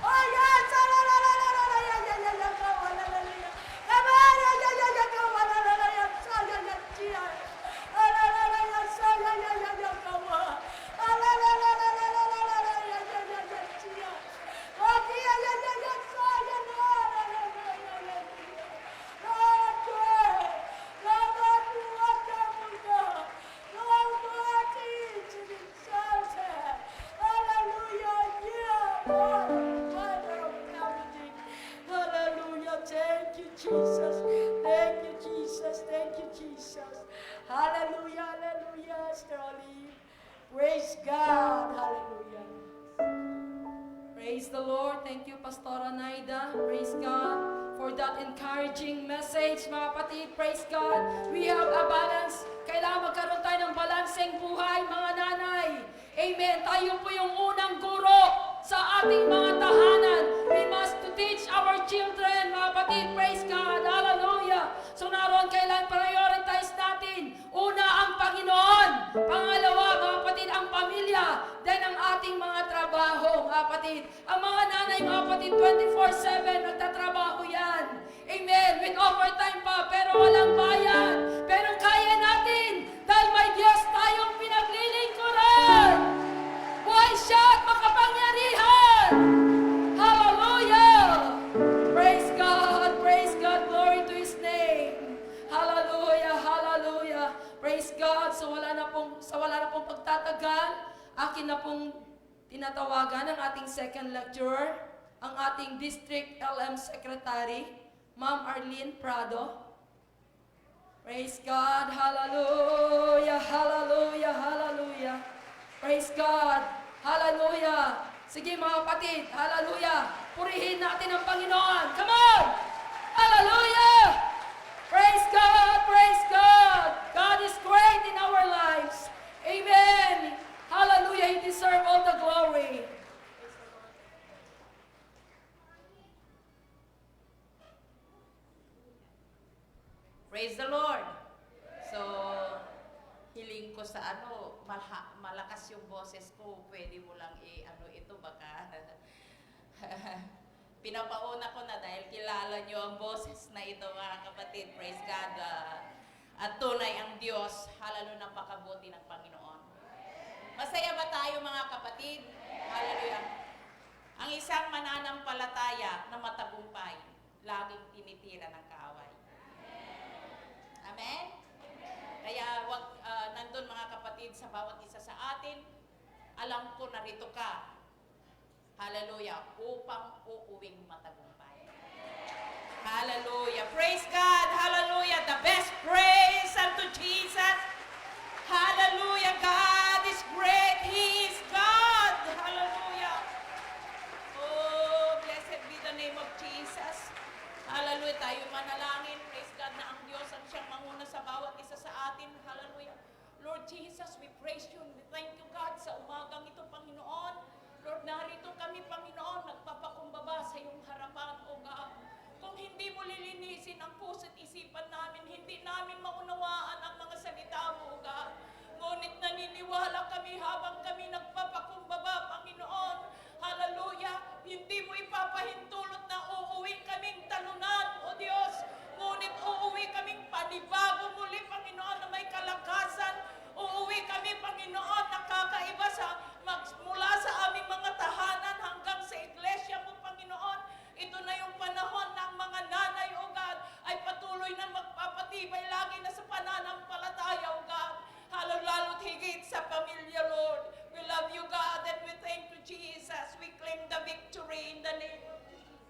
Oh, yes. Jesus. Thank you, Jesus. Thank you, Jesus. Hallelujah, hallelujah, Sterling. Praise God. Hallelujah. Praise the Lord. Thank you, Pastora Naida. Praise God for that encouraging message, mga kapatid. Praise God. We have a balance. Kailangan magkaroon tayo ng balanseng buhay, mga nanay. Amen. Tayo po yung unang guro sa ating mga tahanan. We must to teach our children, mga kapatid. Praise God. Hallelujah. So naroon kailangan prioritize natin. Una ang Panginoon. Pangalawa, mga kapatid, ang pamilya. Then ang ating mga trabaho, mga kapatid. Ang mga nanay, mga kapatid, 24/7 nagtatrabaho yan. Amen. With overtime pa, pero walang bayan. Pero kaya natin dahil may Diyos tayong pinaglilingkuran. Buhay siya at makapangyarihan. Hallelujah. Praise God. Praise God. Glory to His name. Hallelujah. Hallelujah. Praise God. So wala na pong pagtatagal, akin na pong tinatawagan ang ating second lecturer, ang ating District LM Secretary, Ma'am Arlene Prado. Praise God. Hallelujah. Hallelujah. Hallelujah. Praise God. Hallelujah. Sige mga kapatid. Hallelujah. Purihin natin ang Panginoon. Come on. Hallelujah. Praise God. Praise the Lord. So, hiling ko sa malakas yung boses ko. Pwede mo lang ito baka. Pinapauna ko na dahil kilala nyo ang boses na ito, mga kapatid. Praise God. At tunay ang Diyos. Halalo napakabuti ng Panginoon. Masaya ba tayo, mga kapatid? Hallelujah. Ang isang mananampalataya na matagumpay, laging tinitira ng kaaway. Amen? Kaya nandun, mga kapatid, sa bawat isa sa atin, alam ko narito ka, hallelujah, upang uuwing matagumpay. Hallelujah. Praise God. Hallelujah. The best praise unto Jesus. Hallelujah. God is great. He is God. Hallelujah. Oh, blessed be the name of Jesus. Hallelujah. Tayo manalangin. Praise God na ang Diyos ang siyang manguna sa bawat isa sa atin. Hallelujah. Lord Jesus, we praise you. We thank you, God, sa umagang ito, Panginoon. Lord, narito kami, Panginoon, nagpapakumbaba sa iyong harapan, O God. Kung hindi mo lilinisin ang puso't isipan namin, hindi namin maunawaan ang mga salita mo, O God. Ngunit naniniwala kami habang kami nagpapakumbaba, Panginoon. Hallelujah. Hindi mo ipapahintulot na uuwi kaming talunan, O Diyos. Ngunit uuwi kaming panibago muli, Panginoon, na may kalakasan. Uuwi kami, Panginoon, nakakaiba mula sa aming mga tahanan hanggang sa iglesia mo, Panginoon. Ito na yung panahon ng mga nanay, O God, ay patuloy na magpapatibay lagi na sa pananampalataya, O God. Lalo't higit sa pamilya, Lord. We love you, God, and we thank you, Jesus. We claim the victory in the name of Jesus.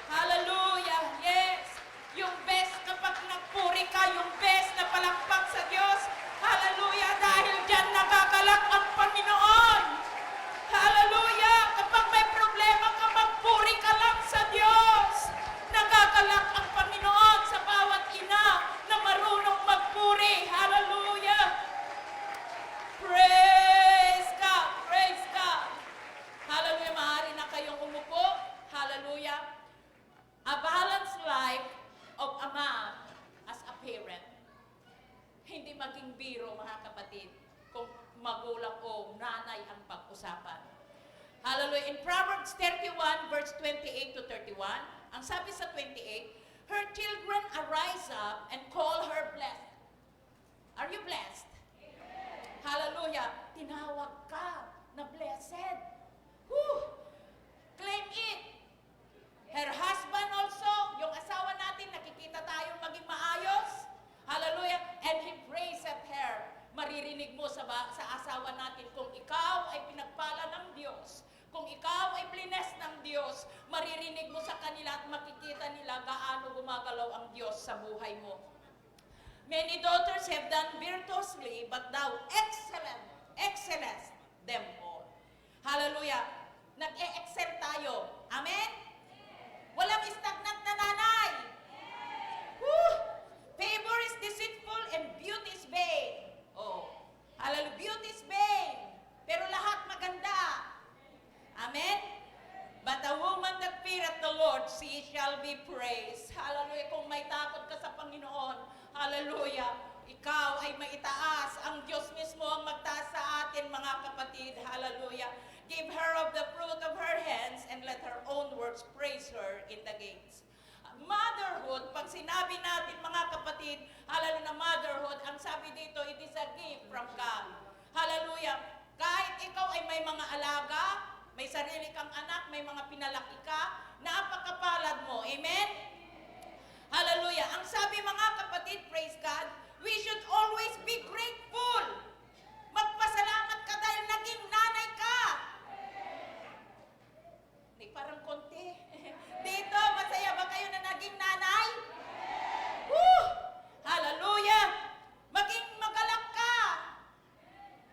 Hallelujah. Yes. Yung best kapag nagpuri ka, yung best na palakpak sa Diyos. Hallelujah. Dahil dyan nagagalak ang Panginoon. Hallelujah. Kapag may problema ka, magpuri ka lang sa Diyos. Nagagalak ang Panginoon sa bawat ina na marunong magpuri. Hallelujah. Praise God. Praise God. Hallelujah. Maaari na kayong umupo. Hallelujah. A balanced life of a man as a parent. Hindi maging biro, mga kapatid, kung magulang o nanay ang pag-usapan. Hallelujah. In Proverbs 31, verse 28 to 31, ang sabi sa 28, her children arise up and call her blessed. Are you blessed? Hallelujah. Tinawag ka na blessed. Whew! Claim it. Her husband also, yung asawa natin, nakikita tayong maging maayos. Hallelujah. And he prays at her. Maririnig mo sa asawa natin kung ikaw ay pinagpala ng Diyos. Kung ikaw ay blessed ng Diyos, maririnig mo sa kanila at makikita nila gaano gumagalaw ang Diyos sa buhay mo. Many daughters have done virtuously, but thou excellest them all. Hallelujah. Nag-e-excel tayo. Amen? Walang stagnant na nanay. Woo! Favor is deceitful and beauty is vain. Oh. Hallelujah. Beauty is vain. Pero lahat maganda. Amen? But the woman that feareth the Lord, she shall be praised. Hallelujah. Kung may takot ka sa Panginoon, hallelujah, ikaw ay maitaas. Ang Diyos mismo ang magtaas sa atin, mga kapatid. Hallelujah. Give her of the fruit of her hands and let her own works praise her in the gates. Motherhood, pag sinabi natin, mga kapatid, hallelujah, na motherhood, ang sabi dito, it is a gift from God. Hallelujah. Kahit ikaw ay may mga alaga, may sarili kang anak, may mga pinalaki ka, napakapalad mo. Amen? Hallelujah. Ang sabi, mga kapatid, praise God, we should always be grateful. Magpasalamat ka dahil naging nanay ka. Parang konti. Dito, masaya ba kayo na naging nanay? Woo! Hallelujah! Maging magalak ka.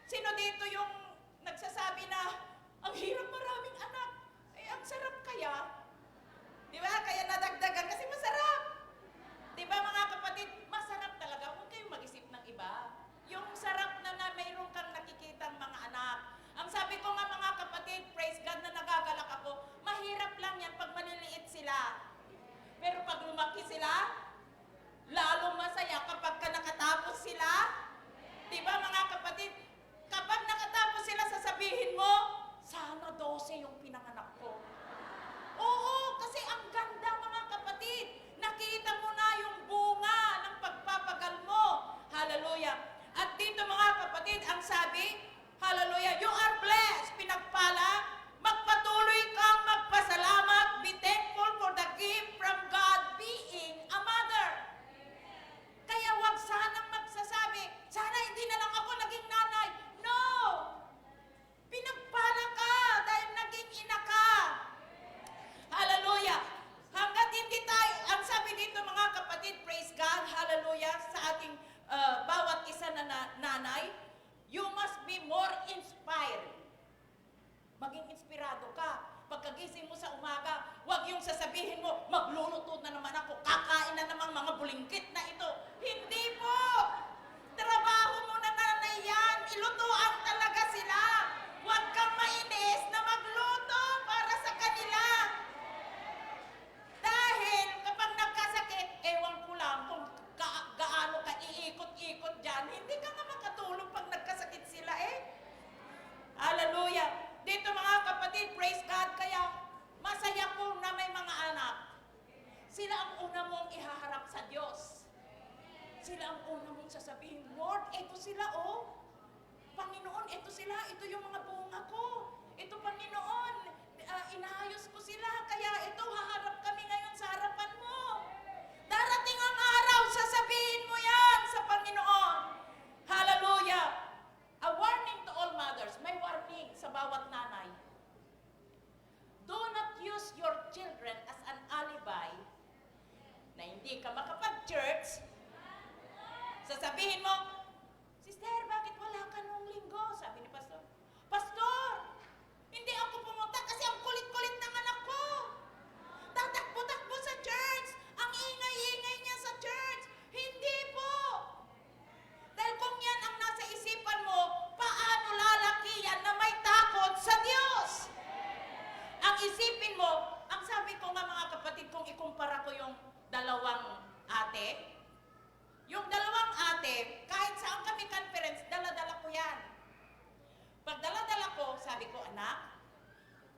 Sino dito yung nagsasabi na ang hirap maraming anak? Eh, ang sarap kaya? Di ba? Kaya nadagdagan kasi masarap. Di ba, mga kapatid? Masarap talaga. Huwag kayong mag-isip ng iba. Yung bawat isa na nanay, you must be more inspired. Maging inspirado ka. Pagkagising mo sa umaga, huwag yung sasabihin mo, magluluto na naman ako, kakain na naman mga bulingkit na ito. Hindi po! Trabaho mo na nanay yan. Ilutuan talaga sila. Huwag kang mainis na magluto para sa kanila. Dahil kapag nagkasakit, ewan ko lang kung gaano ka iikot-ikot dyan, hindi ka nga makatulog pag nagkasakit sila eh. Hallelujah! Dito mga kapatid, praise God, kaya masaya po na may mga anak. Sila ang una mong ihaharap sa Diyos. Sila ang una mong sasabihin, Lord, ito sila oh. Panginoon, ito sila, ito yung mga bunga ko. Ito Panginoon, inaayos ko sila, kaya ito, haharap kami ngayon sa harapan mo. Darating ang araw, sasabihin mo yan sa Panginoon. Hallelujah! A warning to all mothers. May warning sa bawat nanay. Do not use your children as an alibi na hindi ka makapag-church. Sasabihin mo, Sister, bakit wala ka nung linggo? Sabi ni Pastor, Pastor, hindi ako pumunta kasi ang kulit-kulit ng anak ko. Tatakbo-takbo sa church. Ang ingay-ingay niya sa church. Hindi po. Dahil kung yan ang nasa isipan mo, paano lalaki yan na may takot sa Diyos? Ang isipin mo, ang sabi ko nga mga kapatid, kung ikumpara ko yung dalawang ate, yung dalawang ate, kahit saan kami conference, dala-dala ko yan. Pag dala-dala ko, sabi ko, anak,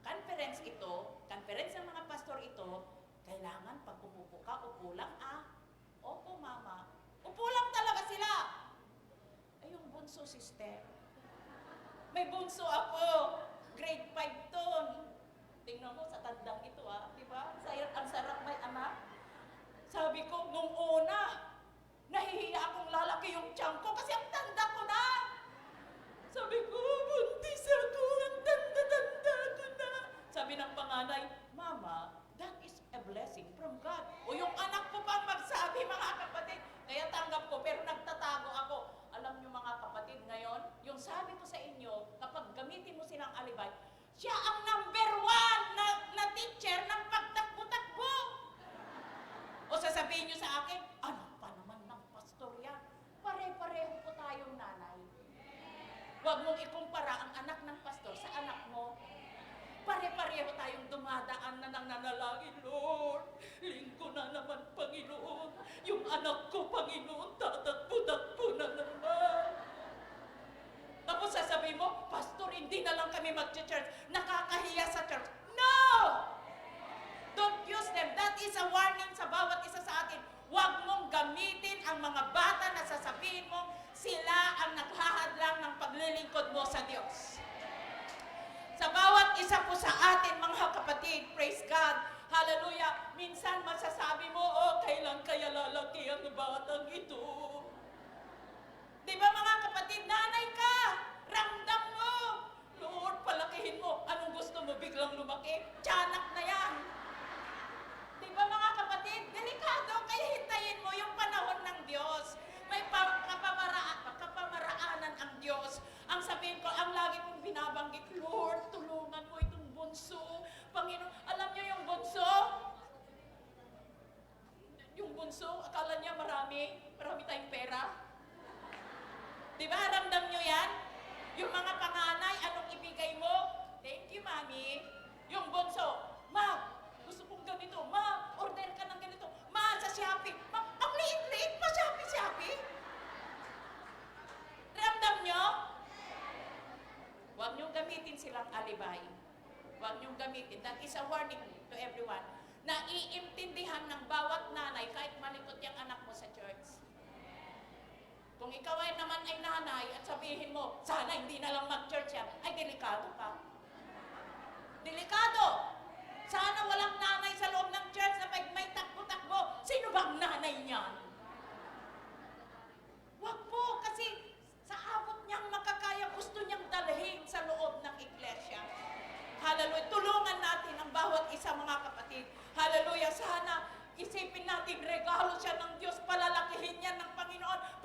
conference ito, conference ng mga pastor ito, kailangan pag umupo ka, upo lang ah. Opo, mama. Upo lang talaga sila. Ay, yung bunso, sister. May bunso ako. Grade 5 ton. Tingnan mo sa tandang ito ah. Diba? Ang sarap may anak. Sabi ko, nung una, nahihiya akong lalaki yung tiyan ko kasi ang tanda ko na. Sabi ko, buntis ako. Ang tanda-tanda ko na. Sabi ng panganay, Mama, that is a blessing from God. O yung anak ko pang magsabi, mga kapatid. Kaya tanggap ko, pero nagtatago ako. Alam nyo mga kapatid, ngayon, yung sabi ko sa inyo, kapag gamitin mo silang alibay, siya ang number 1 na teacher ng pagtakbo-takbo. O sasabihin nyo sa akin, anak pa naman ng pastor yan. Pare-pareho po tayong nanay. Huwag mong ikumpara ang anak ng pastor sa anak mo. Pare-pareho tayong dumadaan na nang nanalangin, Lord. Linggo na naman, Panginoon. Yung anak ko, Panginoon, tatakbo-takbo na naman. Tapos sasabihin mo, Pastor, hindi na lang kami mag-church. Nakakahiya sa church. No! Don't use them. That is a warning sa bawat isa sa atin. Huwag mong gamitin ang mga bata na sasabihin mo, sila ang naghahadlang ng paglilingkod mo sa Diyos. Sa bawat isa po sa atin, mga kapatid, praise God, hallelujah, minsan masasabi mo, oh, kailan kaya lalaki ang batang ito? Di ba mga kapatid, nanay ka, ramdam mo, Lord, palakihin mo, anong gusto mo, biglang lumaki? Tiyanak na yan. Di ba mga kapatid, delikado, kaya hintayin mo yung panahon ng Diyos. May kapamaraanan ang Diyos. Ang sabihin ko, ang lagi kong binabanggit, Lord, tulungan mo itong bunso. Panginoon, alam niyo yung bunso? Yung bunso, akala niya marami tayong pera. Di ba, ramdam niyo yan? Yung mga panganay, anong ibigay mo? Thank you, Mami. Yung bunso, Ma, gusto kong ganito. Ma, order ka ng ganito. Ma, sa Shopee. Ma, ang liit-liit pa, Shopee. Ramdam nyo? Huwag niyong gamitin silang alibay. Huwag niyong gamitin. That is a warning to everyone. Na iintindihan ng bawat nanay kahit malikot yung anak mo sa church. Kung ikaw ay naman ay nanay at sabihin mo, sana hindi na lang mag-church yan, ay delikado ka. Delikado! Sana walang nanay sa loob ng church na pag may takbo-takbo. Sino bang nanay niyan? Wag po, kasi sa abot niyang makakaya, gusto niyang dalhin sa loob ng iglesia. Hallelujah. Tulungan natin ang bawat isa, mga kapatid. Hallelujah. Sana isipin natin, regalo siya ng Diyos, palalakihin niya ng Panginoon,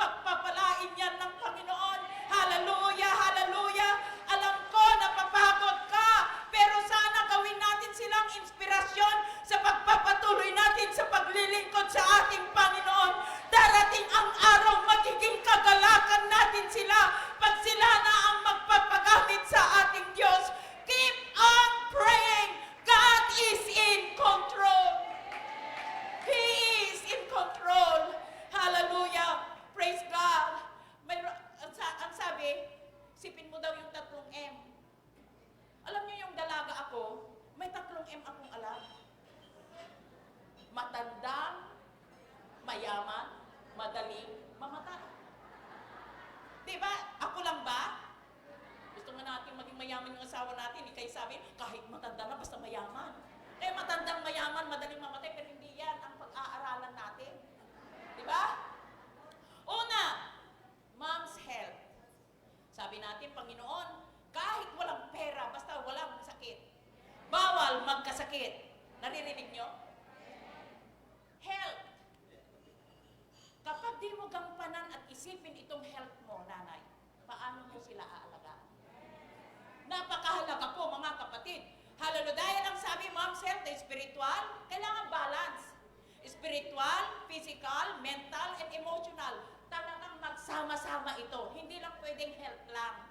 mayaman, madaling mamatay. Di ba? Ako lang ba? Gusto nga natin maging mayaman yung asawa natin. Ikay sabi, kahit matanda na, basta mayaman. Eh, matandang mayaman, madaling mamatay, pero hindi yan ang pag-aaralan natin. Di ba? Una, mom's health. Sabi natin, Panginoon, kahit walang pera, basta walang sakit, bawal magkasakit. Naririnig nyo? Health. Kapag di mo gampanan at isipin itong health mo, nanay, paano mo sila aalagaan? Napakahalaga po, mga kapatid. Hallelujah. Dahil ang sabi, mom's health ay spiritual, kailangan balance. Spiritual, physical, mental, and emotional. Talagang magsama-sama ito. Hindi lang pwedeng health lang.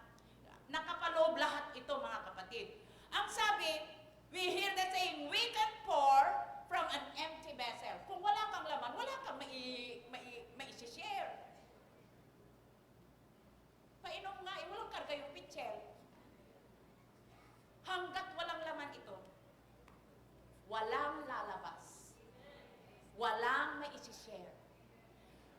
Nakapaloob lahat ito, mga kapatid. Ang sabi, we hear the saying, we can pour from an empty vessel. Kung wala kang laman, wala kang mai-share. Painom nga, walang karga yung pitchel. Hanggat walang laman ito, walang lalabas. Walang mai-share.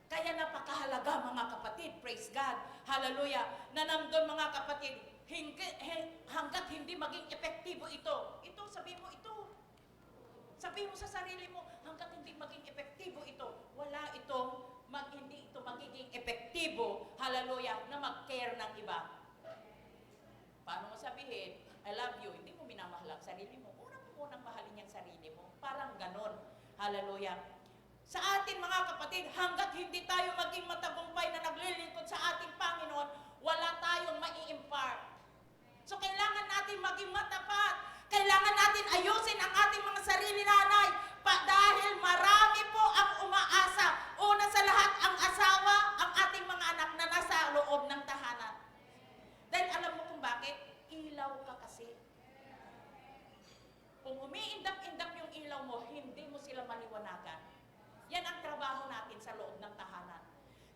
Kaya napakahalaga, mga kapatid, praise God, hallelujah, na nandun, mga kapatid, hanggat hindi maging epektibo ito. Ito, sabi mo ito. Sabi mo sa sarili mo, hanggat hindi maging epektibo ito, wala itong, hindi ito magiging epektibo, hallelujah, na mag-care ng iba. Paano mo sabihin, I love you, hindi mo minamahal ang sarili mo. Unang mahalin yung sarili mo. Parang ganon. Hallelujah. Sa atin, mga kapatid, hanggat hindi tayo maging matagumpay na naglilingkod sa ating Panginoon, wala tayong mai-impart. So, kailangan natin maging matapat. Kailangan natin ayusin ang ating mga sarili, nanay. Dahil marami po ang umaasa. Una sa lahat, ang asawa, ang ating mga anak na nasa loob ng tahanan. Dahil alam mo kung bakit? Ilaw ka kasi. Kung umiindap-indap yung ilaw mo, hindi mo sila maliwanagan. Yan ang trabaho natin sa loob ng tahanan.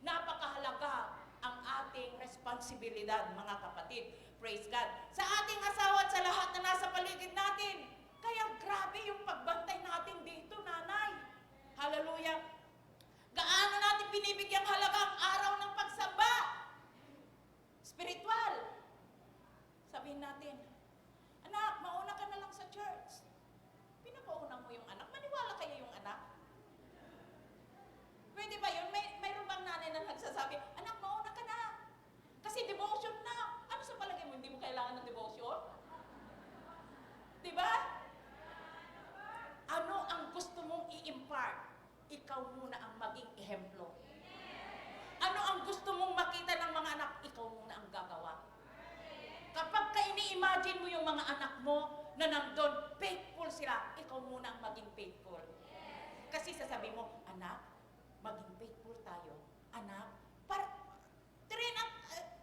Napakahalaga ang ating responsibilidad, mga kapatid. Praise God. Sa ating asawa at sa lahat na nasa paligid natin. Kaya grabe yung pagbantay natin dito, nanay. Hallelujah. Gaano natin binibigyang halaga ang araw ng pagsamba? Spiritual. Sabihin natin, anak, mauna ka na lang sa church. Pinapauna mo yung anak. Maniwala kaya yung anak? Pwede ba yun? Mayroon bang nanay na nagsasabi, anak, mauna ka na. Kasi devotion na. Ano sa palagay mo, hindi mo kailangan ng devotion? Diba? Ano ang gusto mong i-impart? Ikaw muna ang maging ehemplo. Ano ang gusto mong makita ng mga anak? Ikaw muna ang gagawa. Kapag ka ini-imagine mo yung mga anak mo na nandun, faithful sila, ikaw muna ang maging faithful. Kasi sasabi mo, anak, maging faithful tayo. Anak,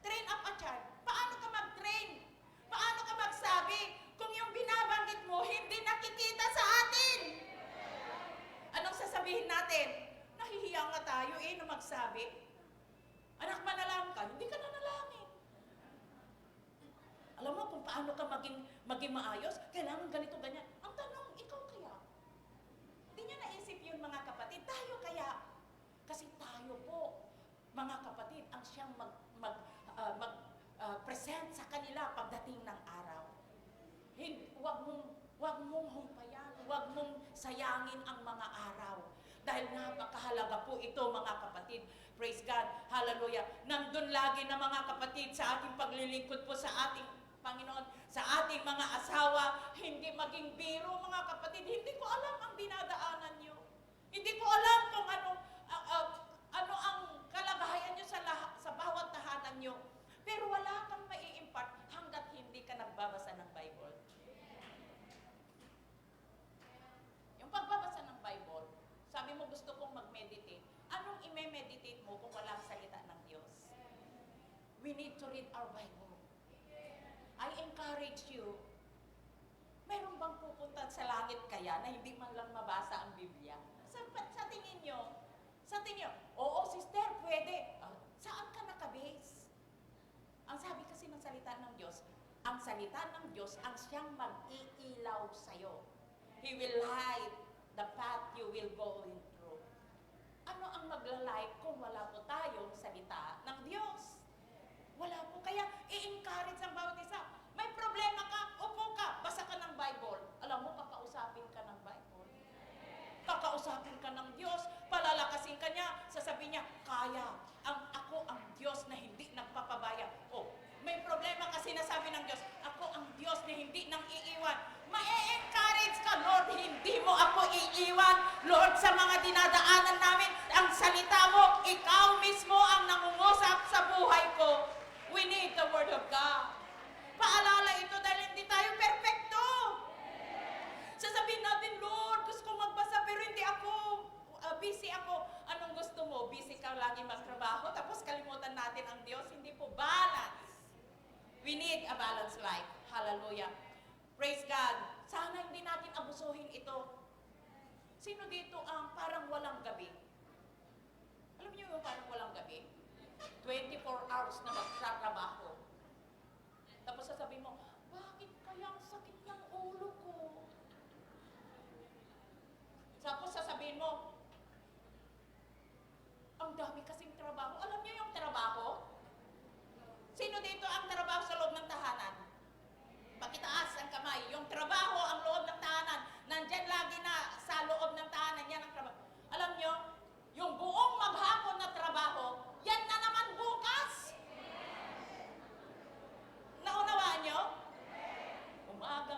train up a child. Paano ka mag-train? Paano ka magsabi kung yung binabanggit mo hindi nakikita sa atin? Anong sasabihin natin? Nahihiya nga tayo na magsabi. Anak, manalangin ka, hindi ka nanalangin. Alam mo kung paano ka maging maayos? Kailangan ganito, ganyan. Ang tanong, ikaw kaya? Hindi nyo naisip yun, mga kapatid. Tayo kaya? Kasi tayo po, mga kapatid, ang siyang present sa kanila pagdating ng araw. Huwag mong humpayan, huwag mong sayangin ang mga araw. Dahil napakahalaga po ito, mga kapatid. Praise God. Hallelujah. Nandun lagi na, mga kapatid, sa ating paglilingkod po sa ating Panginoon, sa ating mga asawa, hindi maging biro, mga kapatid. Hindi ko alam ang dinadaanan nyo. Hindi ko alam kung ano ang kalagayan nyo sa bawat tahanan nyo. Pero wala kang mai-impart hanggat hindi ka nagbabasa ng Bible. Yung pagbabasa ng Bible, sabi mo gusto kong mag-meditate. Anong i-meditate mo kung walang salita ng Diyos? We need to read our Bible. I encourage you, meron bang pupunta sa langit kaya na hindi man lang mabasa ang Biblia? Sa tingin nyo, oo sister, pwede. Saan ka nakabase? Ang sabi kasi ng salita ng Diyos, ang salita ng Diyos ang siyang mag-iilaw sa'yo. He will light the path you will go in through. Ano ang buhay kung wala po tayong salita ng Diyos. Wala po. Kaya i-encourage ang bawat isa. May problema ka, upo ka, basa ka ng Bible. Alam mo, kakausapin ka ng Bible. Kakausapin ka ng Diyos, palalakasin ka niya, sasabihin niya, kaya, ako ang Diyos na hindi nagpapabaya. Oh, may problema kasi nasabi ng Diyos, ako ang Diyos na hindi nang iiwan. Ma-encourage ka, Lord, hindi mo ako iiwan. Lord, sa mga dinadaanan namin, ang salita mo, ikaw mismo ang nangungusap sa buhay ko. We need the Word of God. Paalala ito dahil hindi tayo perfecto. Sasabihin natin, Lord, gusto kong magbasa pero hindi ako, busy ako. Anong gusto mo? Busy ka lagi magtrabaho, tapos kalimutan natin ang Diyos. Hindi po balance. We need a balanced life. Hallelujah. Praise God. Sana hindi natin abusuhin ito. Sino dito ang parang walang gabi? Alam niyo yung parang walang gabi? 24 hours na magtatrabaho. Tapos sasabihin mo, bakit kaya ang sakit ng ulo ko? Tapos sasabihin mo, ang dami kasing trabaho. Alam niyo yung trabaho? Sino dito ang trabaho sa loob ng tahanan? Pakitaas ang kamay. Yung trabaho ang loob ng tahanan. Nandyan lagi na sa loob ng tahanan. Yan ang trabaho. Alam niyo, yung buong maghapon na trabaho, yan na naman bukas. Naunawaan niyo? Umaga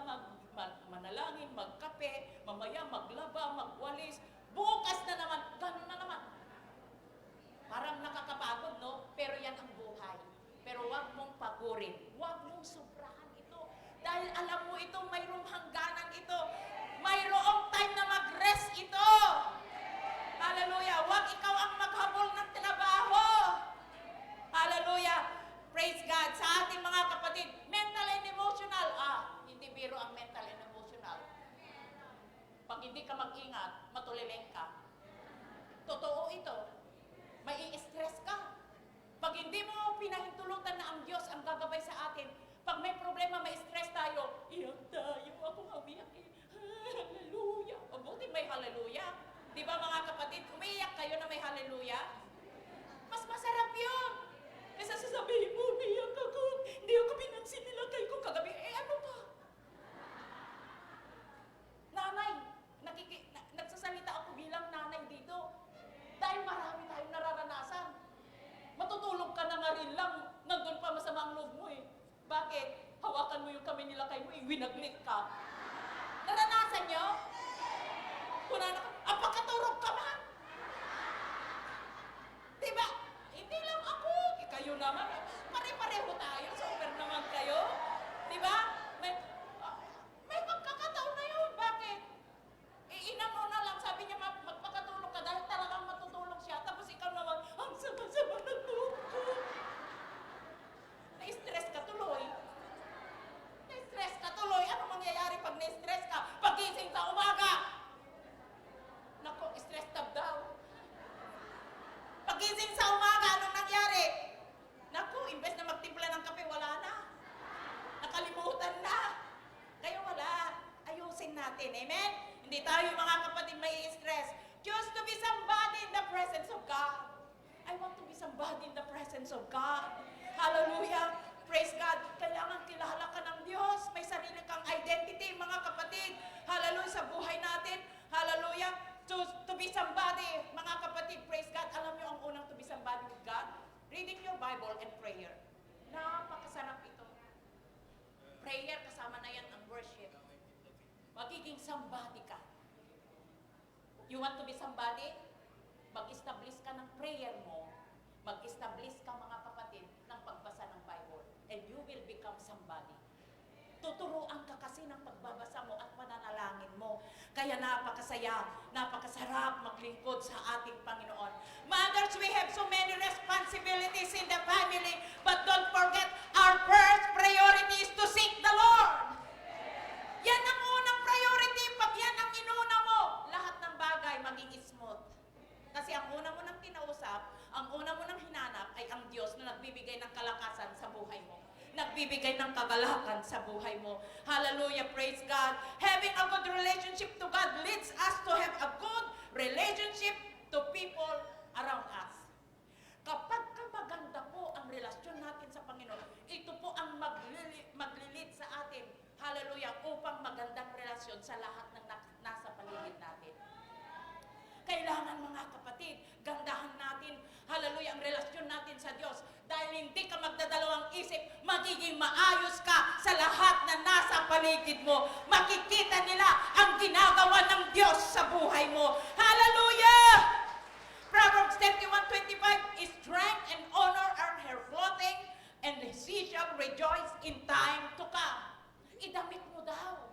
manalangin, magkape, mamaya maglaba, magwalis. Bukas na naman, ganun na naman. Parang nakakapagod, no? Pero yan ang buhay. Pero wag mong pagurin. Wag mong sobrahan ito. Dahil alam mo ito, mayroong hangganan ito. Mayroong time na mag-rest ito. Hallelujah. Wag ikaw ang maghabol ng trabaho. Hallelujah. Praise God. Sa ating mga kapatid, mental and emotional. Hindi biro ang mental and emotional. Pag hindi ka mag-ingat, matulileng ka. Totoo ito. May i-stress ka. Pag hindi mo pinahintulutan na ang Diyos ang gagabay sa atin, pag may problema, may stress tayo, iyak tayo, ako umiyak eh. Hallelujah. Mabuti may hallelujah. Di ba mga kapatid, umiiyak kayo na may hallelujah? Mas masarap yun. Kasi sasabihin mo, umiiyak ako, hindi ako pinansin nila kayo kung kagabi. Ano pa? Nanay, nagsasalita ako bilang nanay dito. Dahil marami tayong nararanasan. Matutulog ka na nga rin lang, nandun pa masama ang loob mo eh. Bakit? Hawakan mo yung kami nila kayo, winaglit ka. Naranasan nyo? Pagkaturog ka man. Diba? Hindi lang ako. Kayo naman, pare-pareho tayo. Super naman kayo. Diba? May pagkakataon na yun. Bakit? Inano na lang, sabi niya, magpakatulog ka dahil talagang matutulog siya. Tapos ikaw naman, ang sama-sama ng loob ko. Na-stress ka tuloy. Na-stress ka tuloy. Ano mangyayari pag na-stress ka? Pagising sa umaga. Nako, stress tab daw. Pagising sa umaga, anong nangyari? Nako, imbes na magtimpla ng kape, wala na. Nakalimutan na. Kaya wala. Ayusin natin. Amen? Hindi tayo mga kapatid may stress. Choose to be somebody in the presence of God. I want to be somebody in the presence of God. Hallelujah. Praise God. Kailangan kilala ka ng Diyos. May sarili kang identity, mga kapatid. Hallelujah sa buhay natin. Hallelujah. To be somebody, mga kapatid, praise God. Alam niyo ang unang to be somebody with God? Reading your Bible and prayer. Napakasarap ito. Prayer, kasama na yan ang worship. Magiging somebody ka. You want to be somebody? Mag-establish ka ng prayer mo. Mag-establish ka, mga kapatid, ng pagbasa ng Bible. And you will become somebody. Tuturuan ka kasi ng pagbabasa mo at pananalangin mo. Kaya napakasaya, napakasarap maglingkod sa ating Panginoon. Mothers, we have so many responsibilities in the family, but don't forget, our first priority is to seek the Lord. Yan ang unang priority. Pag yan ang inuna mo, lahat ng bagay maging smooth. Kasi ang una mo nang kinausap, ang una mo nang hinanap ay ang Diyos na nagbibigay ng kalakasan sa buhay mo. Nagbibigay ng kagalakan sa buhay mo. Hallelujah, praise God. Having a good relationship to God leads us to have a good relationship to people around us. dahil hindi ka magdadalawang isip, magiging maayos ka sa lahat na nasa paligid mo. Makikita nila ang ginagawa ng Diyos sa buhay mo. Hallelujah! Proverbs 31:25, strength and honor are her clothing, and she shall rejoice in time to come. Idamit mo daw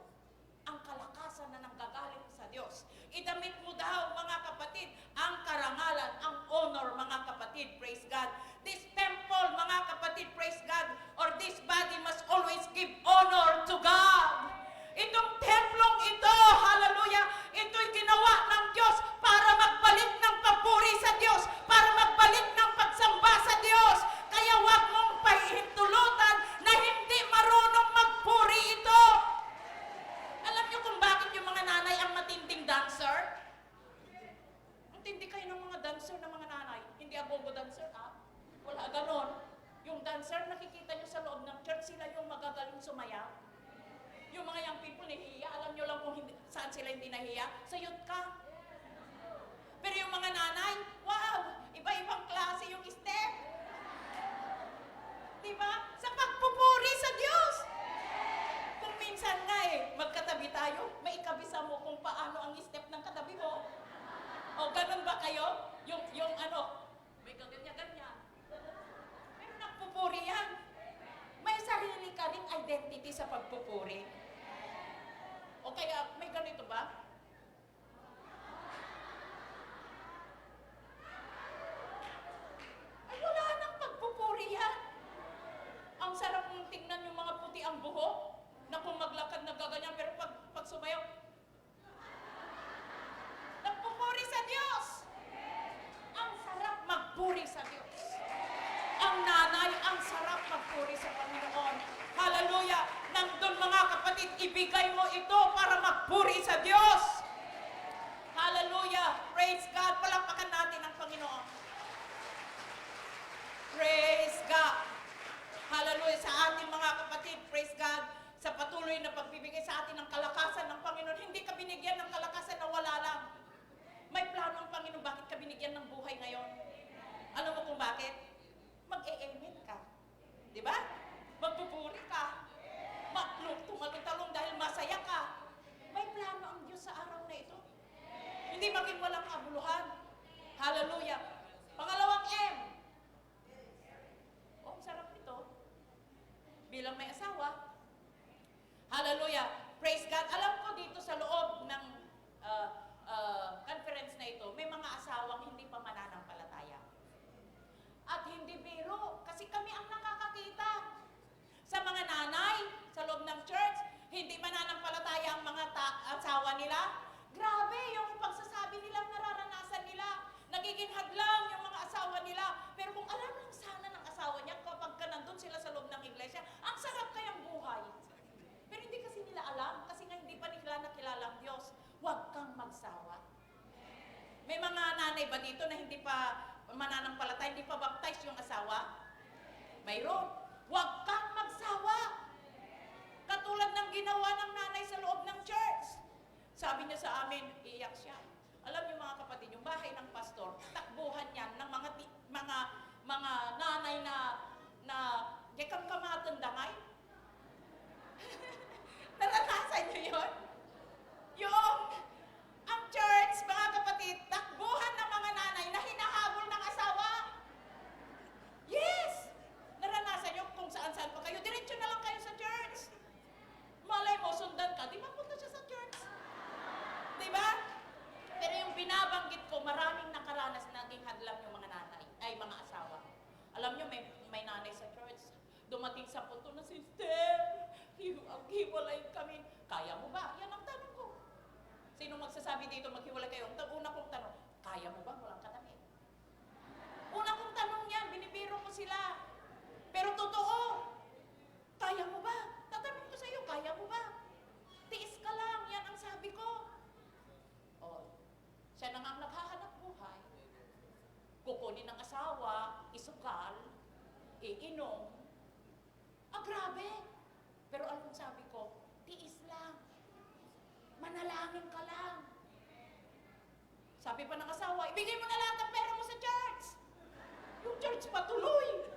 ang kalakasan na nanggagaling sa Diyos. Idamit mo daw, mga kapatid, ang karangalan, ang honor, mga kapatid. Praise God. This temple, mga kapatid, praise God, or this body must always give honor to God. Itong templong ito, hallelujah, ito'y ginawa ng Diyos para magbalik ng papuri sa Diyos, para magbalik ng pagsamba sa Diyos. Kaya huwag mong pahintulutan na hindi marunong magpuri ito. Alam niyo kung bakit yung mga nanay ang matinding dancer? Matindi kayo ng mga dancer ng mga nanay. Hindi agogo dancer, ha? Wala ganon. Yung dancer, nakikita niyo sa loob ng church, sila yung magagaling sumayaw. Yung mga young people nahihiya, alam niyo lang kung saan sila hindi nahihiya? Sa youth ka. Pero yung mga nanay, wow! Iba-ibang klase yung step. Diba? Sa pagpupuri sa Diyos. Kung minsan nga magkatabi tayo, maikabisa mo kung paano ang step ng katabi mo. O, ganun ba kayo? Yung ano, may ganyan-ganyan. Pero nagpupuri yan. May sarili ka ring identity sa pagpupuri. O kaya, may ganito ba? Ay, wala nang pagpupuri yan. Ang sarap mong tingnan yung mga puti ang buhok, na kung maglakad nagaganyan, pero pag sumayaw, nagpupuri sa Diyos. Ang sarap magpuri sa Diyos. Ang nanay, ang sarap magpuri sa Panginoon. Hallelujah! Nandun mga kapatid, ibigay mo ito para magpuri sa Diyos. Hallelujah! Praise God! Palakpakan natin ang Panginoon. Praise God! Hallelujah! Sa ating mga kapatid, praise God, sa patuloy na pagbibigay sa atin ng kalakasan ng Panginoon. Hindi ka binigyan ng kalakasan na wala lang. May plano ang Panginoon. Bakit ka binigyan ng buhay ngayon? Alam mo kung bakit? Mag-e-amen ka. Di ba? Magpupuri ka. Tumalong-talong dahil masaya ka. May plano ang Diyos sa araw na ito. Hindi maging walang kabuluhan. Hallelujah. Pangalawang M. Oh, sarap nito. Bilang may asawa. Hallelujah. Praise God. Alam ko dito sa loob ng conference na ito, may mga asawang hindi pa mananampalataya. At hindi biro, kasi kami ang nakakakita. Sa mga nanay, sa loob ng church, hindi mananampalataya ang mga asawa nila. Grabe yung pagsasabi nilang nararanasan nila. Nagiging hadlang yung mga asawa nila. Pero kung alam lang sana ng asawa niya, kapag ka nandun sila sa loob ng iglesia, ang sarap kayang buhay. Pero hindi kasi nila alam, kasi nga hindi pa nila nakilala ang Diyos. Huwag kang magsawa. May mga nanay ba dito na hindi pa mananampalataya, hindi pa baptize yung asawa? Mayroon. Huwag kang magsawa. Katulad ng ginawa ng nanay sa loob ng church. Sabi niya sa amin, iiyak siya. Alam niyo mga kapatid, yung bahay ng pastor, takbuhan yan ng mga nanay na gekang kamatandangay. Naranasan niyo yun? Ang church, mga kapatid, takbuhan ng mga nanay na hinahabol ng asawa. Yes! Naranasan niyo kung saan-saan pa kayo. Diretso na lang kayo sa church. Malay mo, sundan ka, di mapunta siya sa church. Diba? Pero yung binabanggit ko, maraming nakaranas na naging hadlang yung mga nanay, ay mga asawa. Alam niyo, may nanay sa church. Dumating sa punto na, sister, hiwalay kami. Kaya mo ba? Yan ang tanong ko. Sino magsasabi dito maghiwalay kayo? Ang una kong tanong, kaya mo ba? Walang katabi. Una kong tanong yan, binibiro ko sila. Pero totoo, kaya mo ba? Tatanong ko sa'yo, kaya mo ba? Tiis ka lang, yan ang sabi ko. Oh, siya na nga ang naghahanap buhay. Kukunin ng asawa, isukal, iinom. Grabe. Pero alam mo sabi ko, tiis lang. Manalangin ka lang. Sabi pa ng asawa, ibigay mo na lahat ng pera mo sa church. Yung church patuloy.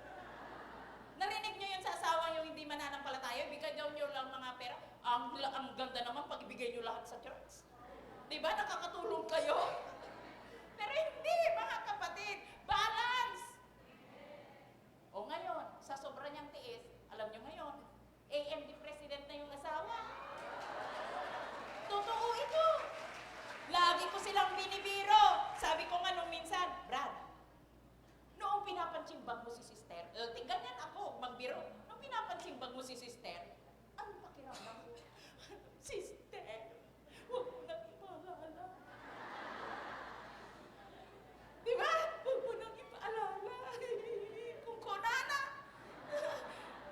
lahat sa church. Di ba? Nakakatulong kayo. Pero hindi, mga kapatid. Balance. O ngayon, sa sobra niyang tiis, alam niyo ngayon, AMD president na yung asawa. Totoo ito. Lagi ko silang binibiro. Sabi ko nga nung minsan, Brad, noong pinapansimbang mo si sister, ganyan ako, magbiro. Noong pinapansimbang mo si sister, anong pakiramdam mo? Sister, huwag mo nang ipaalala. Di ba? Huwag mo nang ipaalala. Kung kunana.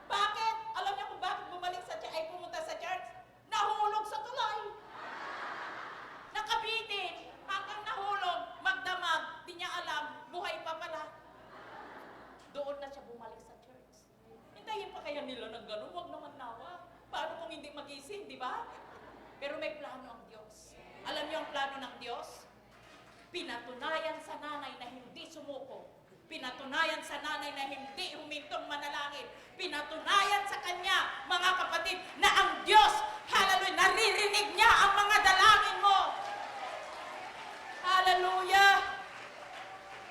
Bakit? Alam niyo kung bakit bumalik ay pumunta sa church? Nahulog sa tulay. Nakabitin. Hanggang nahulog, magdamag, di niya alam, buhay pa pala. Doon na siya bumalik sa church. Hintayin pa kaya nila ng gano'n? Huwag naman nawa. Paano kung hindi magising, di ba? Pero may plano ang Diyos. Alam niyo ang plano ng Diyos? Pinatunayan sa nanay na hindi sumuko. Pinatunayan sa nanay na hindi humintong manalangin. Pinatunayan sa kanya, mga kapatid, na ang Diyos, hallelujah, naririnig niya ang mga dalangin mo. Hallelujah!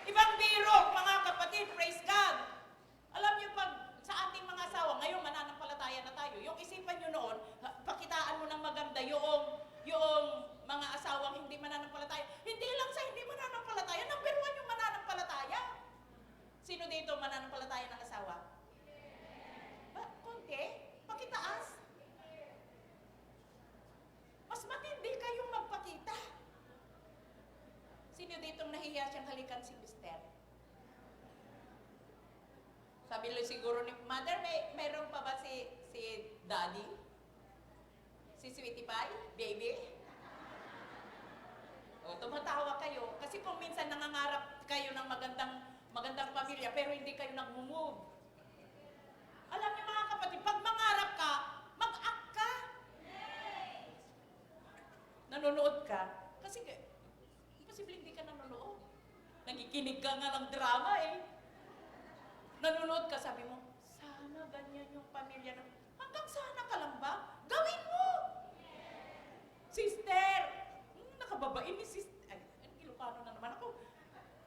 Ibang biro, mga kapatid, praise God. Alam niyo pag sa ating mga asawa, ngayon mananampalataya na tayo, yung isipan niyo noon, pakitaan mo ng maganda yung mga asawang hindi mananampalataya. Hindi lang sa hindi mananampalataya, number 1 yung mananampalataya. Sino dito mananampalataya ng asawa? Konti? Pakitaas? Mas matindi kayong magpakita. Sino dito nahiya siyang halikan si mister? Sabi lang siguro ni mother, mayroon pa ba si daddy? Si sweetie pie? Baby? O, tumatawa kayo. Kasi kung minsan nangangarap kayo ng magandang pamilya, pero hindi kayo nag-move. Alam niyo mga kapatid, pag mangarap ka, mag-act ka. Nanonood ka. Kasi, posible hindi ka nanonood. Nagikinig ka nga ng drama eh. Nanonood ka, sabi mo, sana ganyan yung pamilya na, hanggang sana ka lang ba? Gawin mo! Sister! Nakababain ni sister. Ay, Ilocano na naman ako.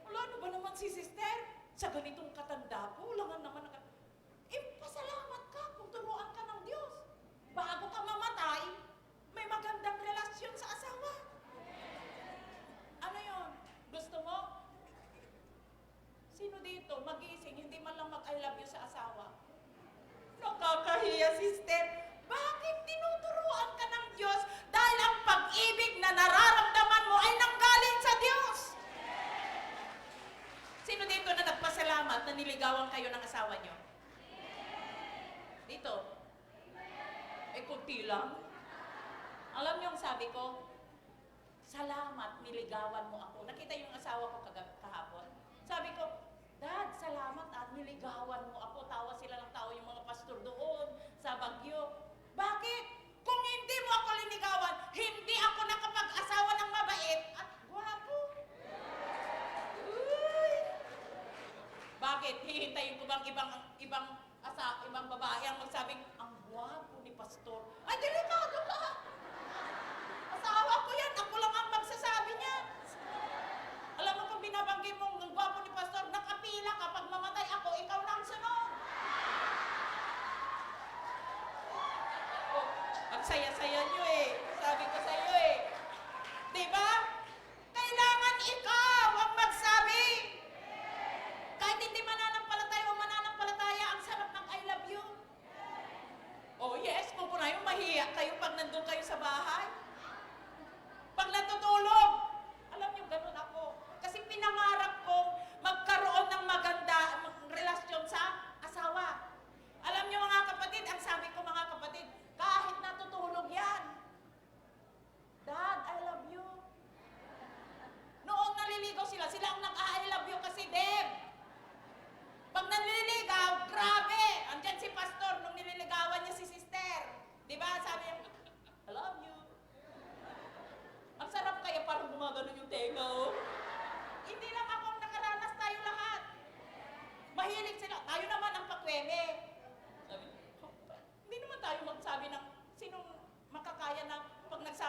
Wala na ba naman si sister? Sa ganitong katanda po, langan naman pasalamat ka kung turuan ka ng Diyos. Bago ka mamatay, may magandang relasyon sa asawa. Ano yon? Gusto mo? Sino dito magising, hindi man lang mag-I love you sa asawa? Nakakahiya, sister. Bakit tinuturuan ka ng Diyos dahil ang pag-ibig na nararamdaman mo ay nanggaling sa Diyos? Sino dito na nagpasalamat na niligawan kayo ng asawa niyo? Dito? Kunti lang. Alam niyo ang sabi ko? Salamat, niligawan mo ako. Nakita yung asawa ko kahapon. Sabi ko, Dad, salamat at niligawan mo ako. Tawa sila ng tawa yung mga pastor doon sa Baguio. Bakit? Kung hindi mo ako linigawan, hindi ako nakapag-asawa ng mabait at gwapo. Uy! Bakit? Hihintayin ko bang ibang babae ang magsabing, ang gwapo ni pastor. Ay, delikado ka! Asawa ko yan, ako lang ang magsasabi niyan. Alam mo kung binabanggit mong ang gwapo ni pastor, nakapila ka, pag mamatay ako, ikaw lang sunod. Oh, ang saya-saya niyo eh. Sabi ko sa iyo eh. Diba? Kailangan ikaw ang magsabi. Kahit hindi mananampalataya o mananampalataya, ang sarap ng I love you. Oh yes, kung kunayo mahiya kayo pag nandun kayo sa bahay. Pag natutulog, alam niyo, ganun ako. Kasi pinangarap kong magkaroon ng maganda relasyon sa asawa. Alam niyo mga kapatid, ang sabi ko mga kapatid, kahit natutulog yan. Dad, I love you. Noong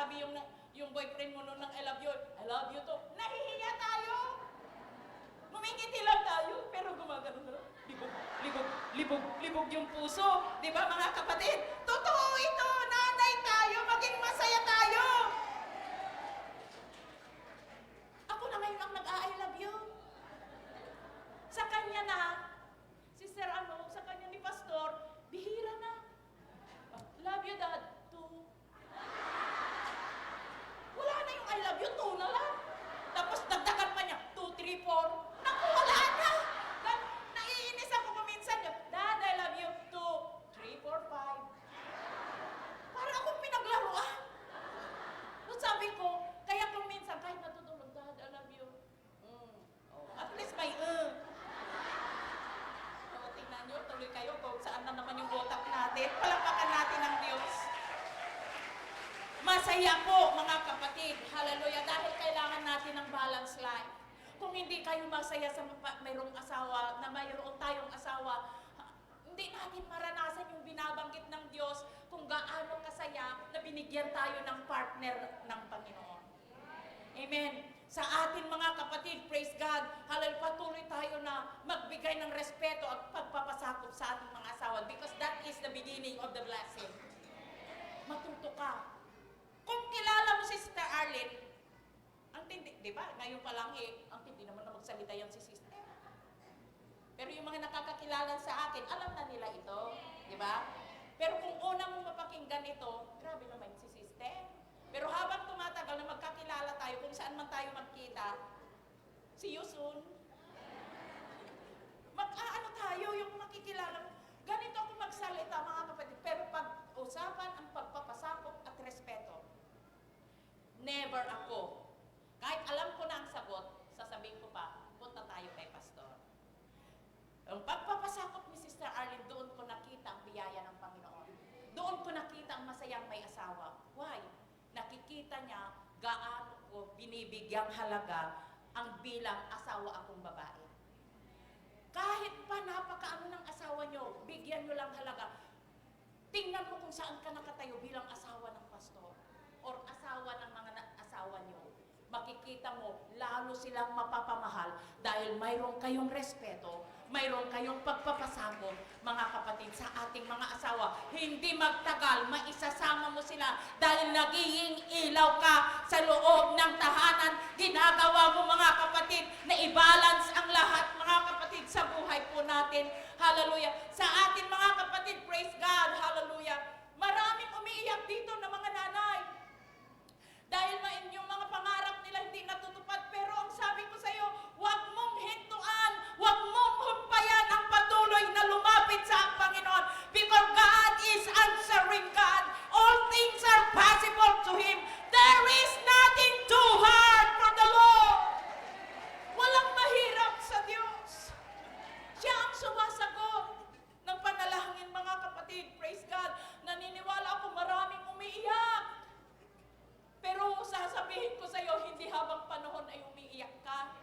sabi yung boyfriend mo noon ng I love you to. Nahihiya tayo. Ngumingiti lang tayo, pero gumagano na. Libog yung puso. Di ba mga kapatid? Totoo ito, nanay tayo, maging masaya tayo. Ako na ngayon ang nag-I love you. Sa kanya na, sister sa kanya ni Pastor, bihira na. Love you, Dad. 2. Wala na yung I love you, 2 na lang. Tapos dagdagan pa niya, 2, 3, 4. Naku, wala na. Naiinis ako kuminsan. Dad, I love you, 2, 3, 4, 5. Para akong pinaglaruan. So sabi ko, kaya kung minsan, kahit natutulog, Dad, I love you. At least may tingnan nyo, tuloy kayo kung saan na naman yung utak natin. Palakpakan natin ang Diyos. Masaya po, mga kapatid. Hallelujah. Dahil kailangan natin ng balanced life. Kung hindi kayo masaya sa mayroong asawa, na mayroon tayong asawa, hindi natin maranasan yung binabanggit ng Diyos kung gaano kasaya na binigyan tayo ng partner ng Panginoon. Amen. Sa atin mga kapatid, praise God, hallelujah, patuloy tayo na magbigay ng respeto at pagpapasakop sa ating mga asawa because that is the beginning of the blessing. Matuto ka. Kung kilala mo si Sister Arlene, ang tindi, di ba? Ngayon pa lang ang tindi naman na magsalita yan si Sister. Pero yung mga nakakakilala sa akin, alam na nila ito, di ba? Pero kung una mong mapakinggan ito, grabe naman si Sister. Pero habang tumatagal na magkakilala tayo, kung saan man tayo magkita, see you soon. Mag-aano tayo, yung makikilala mo. Ganito ako magsalita, mga kapatid. Pero pag-usapan ang pagpapasakop at respeto, never ako. Kahit alam ko na ang sagot, sasabihin ko pa, punta tayo kay Pastor. Ang pagpapasakop ni Sister Arlene, doon ko nakita ang biyaya ng Panginoon. Doon ko nakita ang masayang may asawa. Why? Nakikita niya gaano ko binibigyang halaga ang bilang asawa akong babae. Kahit pa napakaano ng asawa niyo, bigyan niyo lang halaga. Tingnan mo kung saan ka nakatayo bilang asawa ng pastor or asawa ng mga asawa niyo. Makikita mo, lalo silang mapapamahal dahil mayroon kayong respeto, mayroon kayong pagpapasakop, mga kapatid, sa ating mga asawa. Hindi magtagal, maisasama mo sila dahil nagiging ilaw ka sa loob ng tahanan. Ginagawa mo, mga kapatid, na i-balance ang lahat, mga kapatid, sa buhay po natin. Hallelujah. Sa ating mga kapatid, praise God, hallelujah. Maraming umiiyak dito na mga nanay. Dahil yung mga pangarap nila hindi natutupad. Pero ang sabi ko sa iyo, huwag mong hintuan, huwag mong humpayan ang patuloy na lumapit sa Panginoon. Because God is answering God. All things are possible to Him. There is nothing too hard for the Lord. Walang mahirap sa Diyos. Siya ang sumasagot ng panalangin, mga kapatid. Praise God. Naniniwala ako maraming umiiyak. Pero sasabihin ko sa iyo, hindi habang panahon ay umiiyak ka.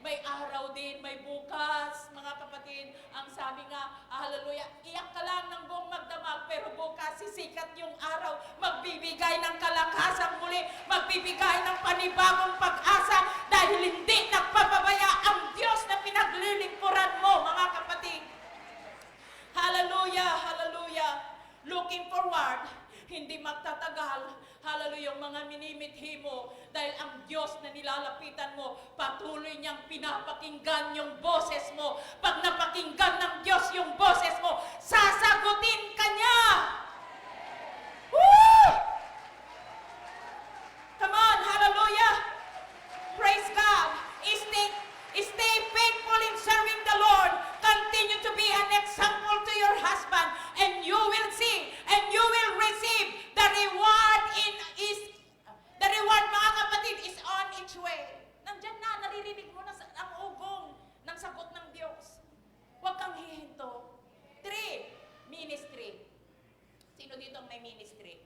May araw din, may bukas, mga kapatid. Ang sabi nga, hallelujah, iyak ka lang ng buong magdamag, pero bukas sisikat yung araw, magbibigay ng kalakasang muli, magbibigay ng panibagong pag-asa, dahil hindi nagpapabaya ang Diyos na pinaglilingkuran mo, mga kapatid. Hallelujah, hallelujah. Looking forward, hindi magtatagal, hallelujah, yung mga minimithi mo, dahil ang Diyos na nilalapitan mo, patuloy niyang pinapakinggan yung boses mo. Pag napakinggan ng Diyos yung boses mo, sasagutin ka niya! Woo! Come on, hallelujah! Praise God! Stay faithful in serving the Lord. Continue to be an example to your husband, and you will see, and you will receive the reward. The reward, mga kapatid, is on its way. Nandyan na, naririnig mo na ang ugong ng sagot ng Diyos. Huwag kang hihinto. 3, ministry. Sino dito ang may ministry?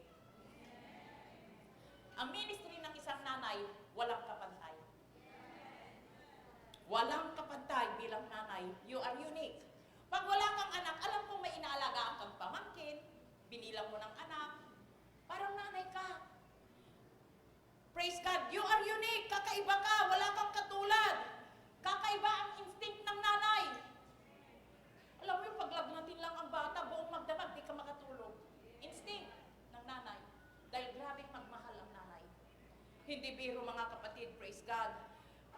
Ang ministry ng isang nanay, walang kapantay. Walang kapantay bilang nanay. You are unique. Pag wala kang anak, alam kong may inaalagaan kang pamangkin, binilang mo ng anak, parang nanay ka. Praise God. You are unique. Kakaiba ka. Wala kang katulad. Kakaiba ang instinct ng nanay. Alam mo yung paglagnatin lang ang bata, buong magdamag, di ka makatulog. Instinct ng nanay. Dahil grabing magmahal ang nanay. Hindi biro mga kapatid, praise God.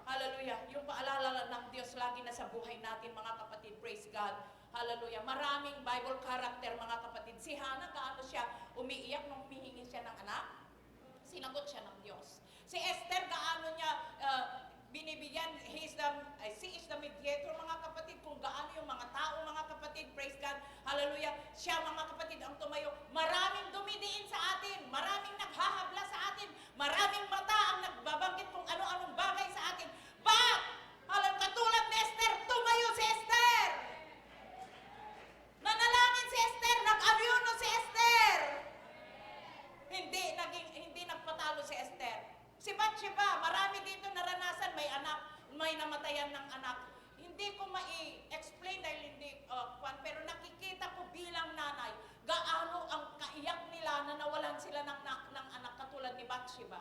Hallelujah. Yung paalala ng Diyos lagi na sa buhay natin mga kapatid, praise God. Hallelujah. Maraming Bible character mga kapatid. Si Hannah, gaano siya umiiyak nung humihingi siya ng anak? Sinagot siya ng Diyos. Si Esther, gaano niya binibigyan, she is the mediator, mga kapatid, kung gaano yung mga tao, mga kapatid, praise God, hallelujah, siya, mga kapatid, ang tumayo. Maraming dumidiin sa atin, maraming naghahabla sa atin, maraming mata ang nagbabanggit kung ano-anong bagay sa atin. But, katulad ni Esther, tumayo si Esther. Nanalangin si Esther, nag-ayuno si Esther. Hindi nagpatalo si Esther. Si Bathsheba, marami dito naranasan, may anak, may namatayan ng anak. Hindi ko mai-explain dahil hindi, pero nakikita ko bilang nanay, gaano ang kaiyak nila na nawalan sila ng anak katulad ni Bathsheba.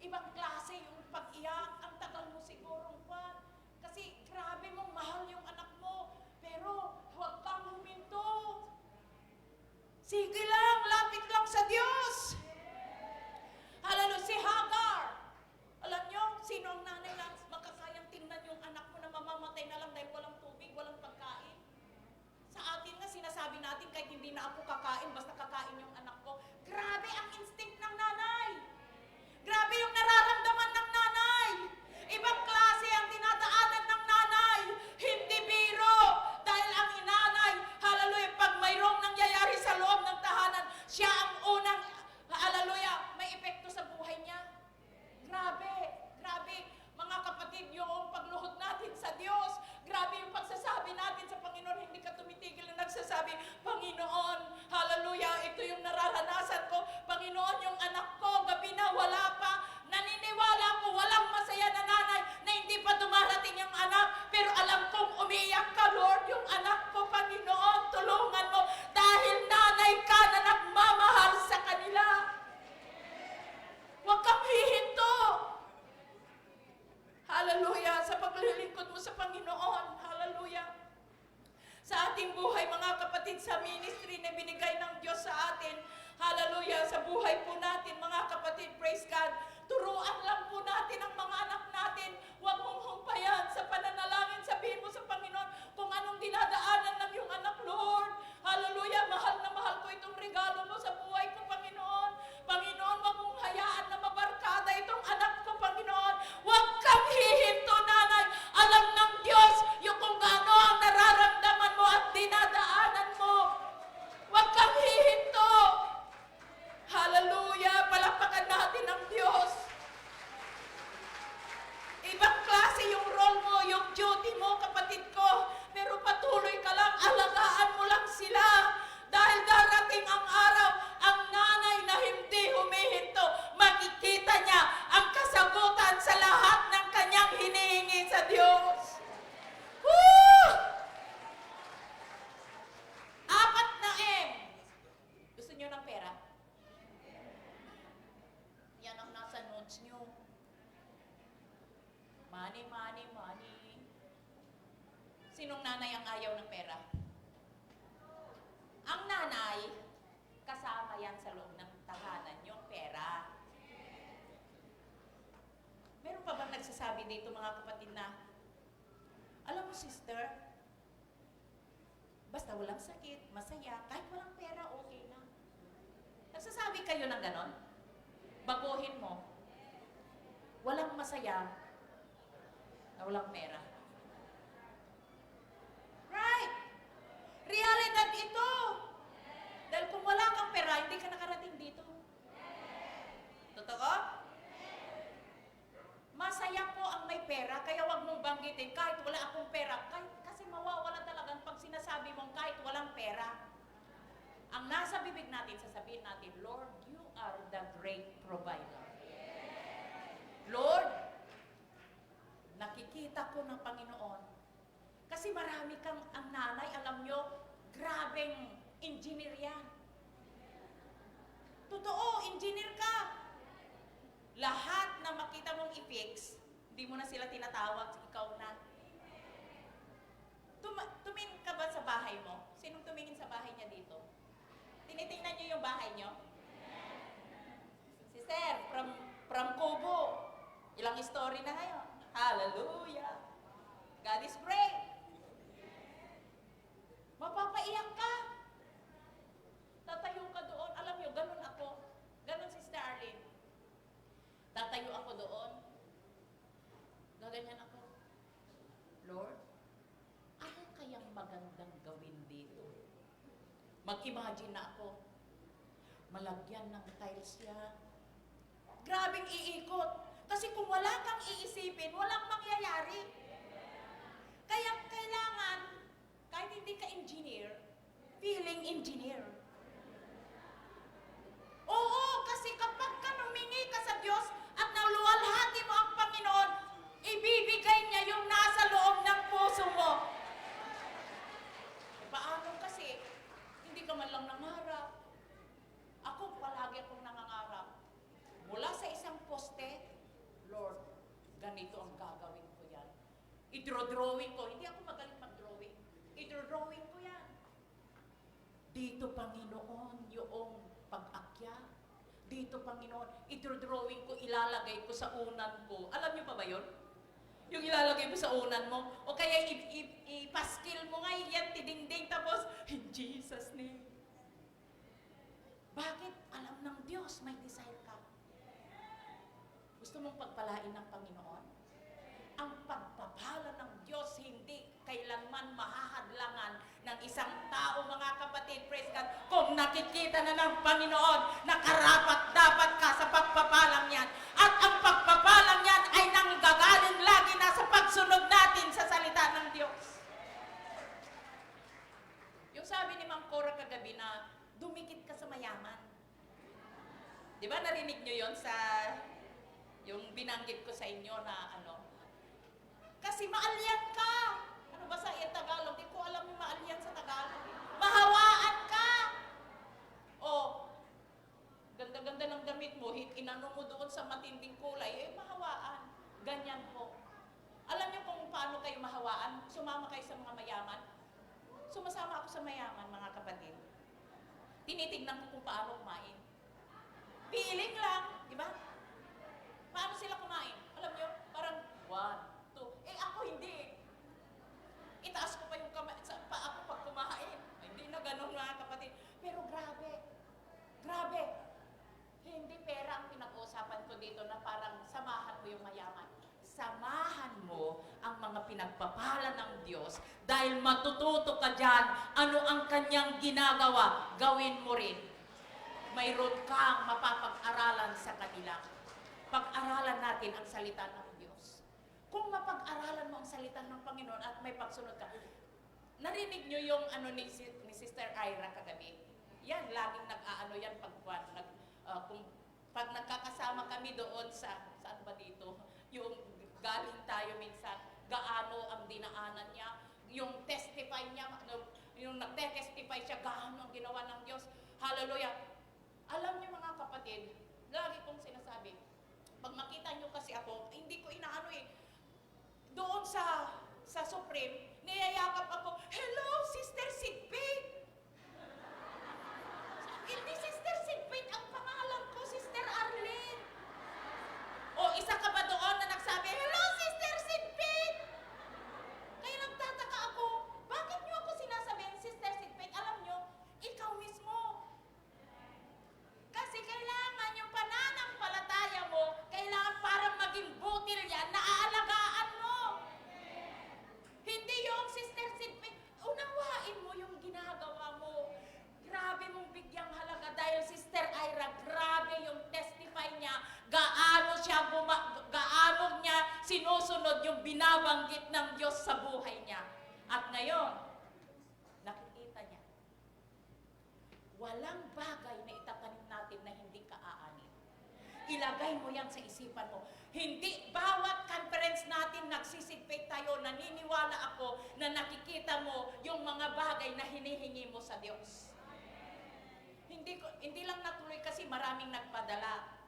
Ibang klase yung pag-iyak, ang tagal mo sigurong kwan. Kasi grabe mong mahal yung anak mo, pero huwag kang huminto. Sige lang, lapit lang sa Diyos. Hallelujah, si Hagar. Alam nyo, sino ang nanay na makakayang tingnan yung anak mo na mamamatay na lang dahil walang tubig, walang pagkain? Sa atin nga, sinasabi natin kahit hindi na ako kakain, basta kakain yung anak ko. Grabe ang instinct ng nanay. Grabe yung nararamdaman ng nanay. Ibang klase ang dinadaanan ng nanay. Hindi biro. Dahil ang inanay, hallelujah, pag mayroong nangyayari sa loob ng tahanan, siya ang unang, hallelujah, may epekto sa buhay niya. Grabe, grabe. Mga kapatid, yung pagluhod natin sa Diyos, grabe yung pagsasabi natin sa Panginoon, hindi ka tumitigil na nagsasabi, Panginoon, hallelujah, ito yung nararanasan ko. Panginoon, yung anak ko, gabi na, wala pa. Naniniwala ko, walang masaya na nanay na hindi pa dumarating yung anak. Pero alam kong umiyak ka, Lord, yung anak ko, Panginoon, tulungan mo. Dahil nanay ka na nagmamahal sa kanila. Huwag kang hihinto. Hallelujah. Sa paglilingkod mo sa Panginoon. Hallelujah. Sa ating buhay, mga kapatid, sa ministry na binigay ng Diyos sa atin. Hallelujah. Sa buhay po natin, mga kapatid, praise God. Turuan lang po natin ang mga anak natin. Huwag mong humpayan sa pananalangin. Sabihin mo sa Panginoon kung anong dinadaanan ng iyong anak, Lord. Hallelujah. Mahal na mahal ko itong regalo mo sa buhay ko, Panginoon. Panginoon, huwag mong hayaan na mabarkada itong anak ko, Panginoon. Huwag kang hihinto, nanay. Alam ng Diyos yung kung gaano ang nararamdaman mo at dinadaanan mo. Huwag kang hihinto. Hallelujah. Palakpakan natin ang Diyos. Ibang klase yung role mo, yung duty mo, kapatid ko. Pero patuloy ka lang, alagaan mo lang sila. Dahil darating ang araw, ang nanay na hindi humihinto, makikita niya ang kasagutan sa lahat ng kanyang hinihingi sa Diyos. Woo! 4 na M. Gusto niyo ng pera? Yan ang nasa notes niyo. Money, money, money. Sinong nanay ang ayaw ng pera? Ang nanay, kasama yan sa loob ng tahanan, yung pera. Meron pa bang nagsasabi dito, mga kapatid, na, alam mo, sister, basta walang sakit, masaya, kahit walang pera, okay na. Nagsasabi kayo ng ganon? Baguhin mo. Walang masaya, na walang pera. Right! Realidad ito! Dahil kung wala kang pera, hindi ka nakarating dito. Totoo? Masaya po ang may pera, kaya wag mong banggitin, kahit wala akong pera, kasi mawawala talagang pag sinasabi mong kahit walang pera. Ang nasa bibig natin, sasabihin natin, Lord, you are the great provider. Lord, nakikita ko ng Panginoon. Kasi marami kang, ang nanay, alam nyo, grabeng engineer yan. Totoo, engineer ka. lahat na makita mong i-fix, hindi mo na sila tinatawag, ikaw na. Tumingin ka ba sa bahay mo? Sinong tumingin sa bahay niya dito? Tinitingnan niyo yung bahay niyo? Si Sir, from Kubo. Ilang story na ngayon. Hallelujah. God is great. Mapapaiyak ka. Tatayo ka doon. Alam niyo, ganun ako. Ganun si Starlin. Tatayo ako doon. Gaganyan ako. Lord, ano kayang magandang gawin dito? Mag-imagine na ako. Malagyan ng tiles yan. Grabing iikot. Kasi kung wala kang iisipin, walang mangyayari. Kaya kailangan, kahit hindi ka engineer, feeling engineer. Oo, kasi kapag ka humingi ka sa Diyos at naluwalhati mo ang Panginoon, ibibigay niya yung nasa loob ng puso mo. Paano kasi, hindi ka man lang nangarap. Ako, palagi akong nangangarap. Mula sa isang poste, Lord, ganito ang gagawin ko yan. I-drawing ko. Hindi ako magaling mag-drawing. I-drawing ko yan. Dito, Panginoon, yung pag-akya. Dito, Panginoon, i-drawing ko, ilalagay ko sa unan ko. Alam niyo pa ba yun? Yung ilalagay mo sa unan mo. O kaya ipaskil mo nga yan, tidingding, tapos, in Jesus' name. Bakit? Alam ng Diyos, may desire ka. Gusto mong pagpalain ng Panginoon? Ang pagpapala ng Diyos hindi kailanman mahahadlangan ng isang tao, mga kapatid, praise God, kung nakikita na ng Panginoon na karapat-dapat ka sa pagpapalang yan. At ang pagpapalang yan ay nanggagaling lagi na sa pagsunod natin sa salita ng Diyos. Yung sabi ni Ma'am Cora kagabi na dumikit ka sa mayaman. Di ba narinig nyo yon sa yung binanggit ko sa inyo na ano? Kasi maalyan ka. Ano ba sa iya Tagalog? Di ko alam yung maalyan sa Tagalog. Mahawaan ka. O, ganda-ganda ng damit mo, inano mo doon sa matinding kulay, mahawaan. Ganyan po. Alam niyo kung paano kayo mahawaan? Sumama kayo sa mga mayaman. Sumasama ako sa mayaman, mga kapatid. Tinitignan ko kung paano kumain. Feeling lang, di ba? Paano sila kumain? Alam niyo, parang 1, 2. Ako hindi. Itaas ko pa yung kamay sa paa ko pag kumain. Hindi na ganun, mga kapatid. Pero grabe. Grabe. Hindi pera ang pinag-uusapan ko dito na parang samahan mo yung mayaman. Samahan mo ang mga pinagpapala ng Diyos dahil matututo ka dyan ano ang kanyang ginagawa, gawin mo rin. Mayroon kang mapapag-aralan sa kanila. Pag-aralan natin ang salita ng Diyos. Kung mapag-aralan mo ang salita ng Panginoon at may pagsunod ka, narinig nyo yung ano ni Sister Ira kagabi? Yan, laging nag-aano yan pag nagkakasama kami doon sa, saan ba dito? Yung galing tayo minsan, gaano ang dinaanan niya, yung testify niya, yung nagte-testify siya, gaano ang ginawa ng Diyos. Hallelujah! Alam niyo mga kapatid, lagi kong sinasabi, pag makita niyo kasi ako, hindi ko inaano eh. Doon sa Supreme, niyayakap ako, hello, Sister Sigpit! Hindi Sister Sigpit, ang pangalan ko, Sister Arlene. O isa ka ba doon na nagsabi, hello, Sister Sigpit! Kaya nagtataka ako, bakit niyo ako sinasabihin, Sister Sigpit? Alam niyo, ikaw mismo. Kasi kailangan yung pananampalataya mo, kailangan parang maging butil yan, naaalagaan mo. Hindi yung Sister Sigpit, unawain mo yung ginagawa mo. Grabe mong bigyang halaga dahil Sister Ira, grabe yung testify niya, gaano niya sinusunod yung binabanggit ng Diyos sa buhay niya. At ngayon, nakikita niya, walang bagay na itatanim natin na hindi ka-aanin. Ilagay mo yan sa isipan mo. Hindi, bawat conference natin nagsisigpit tayo, naniniwala ako na nakikita mo yung mga bagay na hinihingi mo sa Diyos. Hindi lang natuloy kasi maraming nagpadala.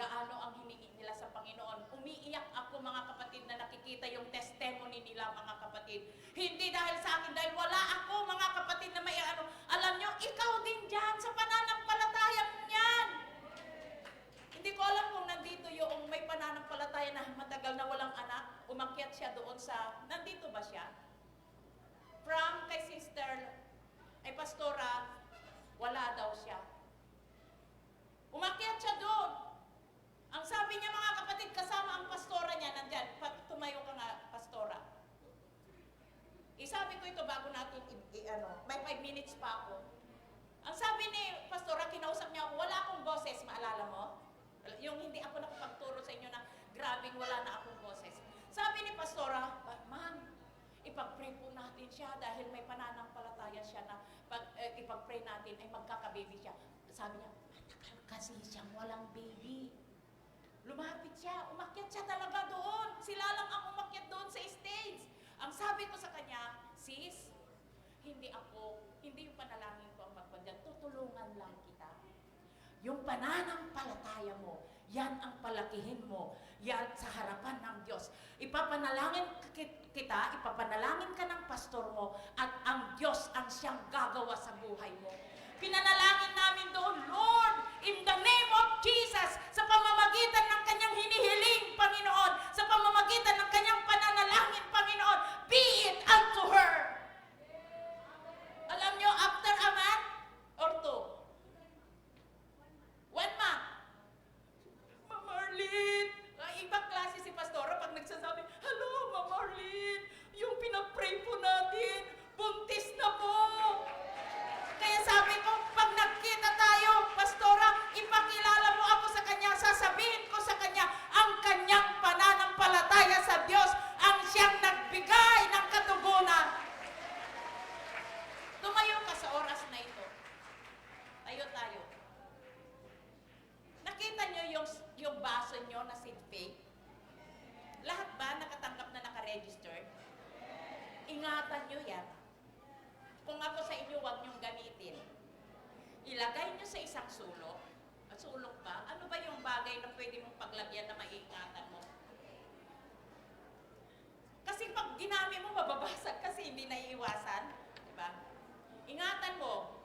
gaano ang hiningi nila sa Panginoon. Umiiyak ako mga kapatid na nakikita yung testimony nila mga kapatid. Hindi dahil sa akin, dahil wala ako mga kapatid na may ano. Alam nyo, ikaw din dyan sa pananampalataya mo yan. Hindi ko alam kung nandito yung may pananampalataya na matagal na walang anak. Umakyat siya doon sa, nandito ba siya? From kay sister, ay pastora, wala daw siya. Umakyat siya doon. Ang sabi niya mga kapatid, kasama ang pastora niya, nandyan, tumayo ka nga, pastora. Isabi ko ito bago natin, may 5 minutes pa ako. Ang sabi ni pastora, kinausap niya ako, wala akong boses, maalala mo? Yung hindi ako nakapagturo sa inyo na grabing wala na akong boses. Sabi ni pastora, ma'am, ipag-pray po natin siya dahil may pananampalataya siya na pag ipag-pray natin ay magkaka-baby siya. Sabi niya, matagal kasi siyang walang baby. Lumapit siya, umakyat siya talaga doon. Sila lang ang umakyat doon sa stage. Ang sabi ko sa kanya, sis, hindi yung panalangin ko ang magpadyan, tutulungan lang kita. Yung pananampalataya mo, yan ang palakihin mo. Yan sa harapan ng Diyos. Ipapanalangin kita, ipapanalangin ka ng pastor mo, at ang Diyos ang siyang gagawa sa buhay mo. Pinanalangin namin doon, Lord, in the name of Jesus, sa pamamagitan ng kanyang hinihiling, Panginoon, sa pamamagitan ng kanyang pananalangin, Panginoon, be it unto her. Alam nyo, after a month or 2, 1 month, Ma'am Marlene, ibang klase si Pastora pag nagsasabi, hello, Ma'am Marlene, yung pinag-pray po natin, buntis na po. Kaya sabi ko, pag nagkita tayo, Pastora, ipakilala mo ako sa kanya, sasabihin ko sa kanya, ang kanyang pananampalataya sa Diyos, ang siyang nagbigay ng katugunan. Tumayo ka sa oras na ito. Tayo. Nakita nyo yung baso nyo na seed faith? Lahat ba nakatanggap na nakaregister? Ingatan nyo yan. Kung ako sa inyo, huwag nyong gamitin. Ilagay nyo sa isang sulok. Sulok ba? Ano ba yung bagay na pwede mong paglagyan na maiingatan mo? Kasi pag ginamit mo, mababasag kasi hindi naiiwasan. Diba? Ingatan mo.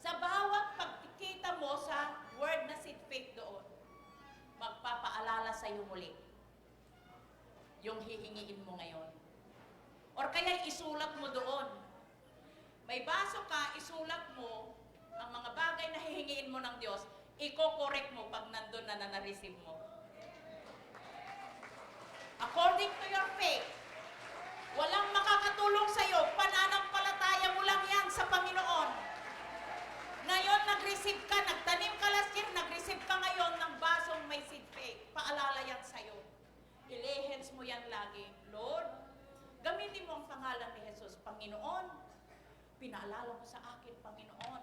Sa bawat pagkikita mo sa word na seed faith doon, magpapaalala sa'yo muli yung hihingiin mo ngayon. Or kaya isulat mo doon. May baso ka, isulat mo ang mga bagay na hihingiin mo ng Diyos, i-correct mo pag nandun na na-receive mo. According to your faith, walang makakatulong sa'yo, pananampalataya mo lang yan sa Panginoon. Ngayon, nag-receive ka, nagtanim ka last year, nag-receive ka ngayon ng basong may seed faith. Paalala yan sa'yo. Ilehens mo yan lagi. Lord, gamitin mo ang pangalan ni Jesus. Panginoon, pinaalala mo sa akin, Panginoon.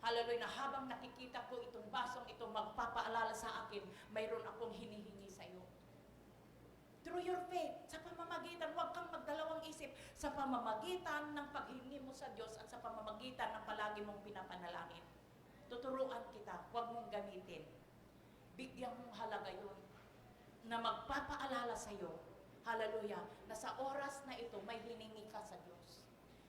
Hallelujah, na habang nakikita ko itong basong ito magpapaalala sa akin, mayroon akong hinihingi sa iyo. Through your faith, sa pamamagitan, huwag kang magdalawang isip, sa pamamagitan ng paghingi mo sa Diyos at sa pamamagitan ng palagi mong pinapanalangin. Tuturuan kita, huwag mong gamitin. Bigyan mong halaga yun, na magpapaalala sa iyo, hallelujah, na sa oras na ito, may hiningi ka sa Diyos.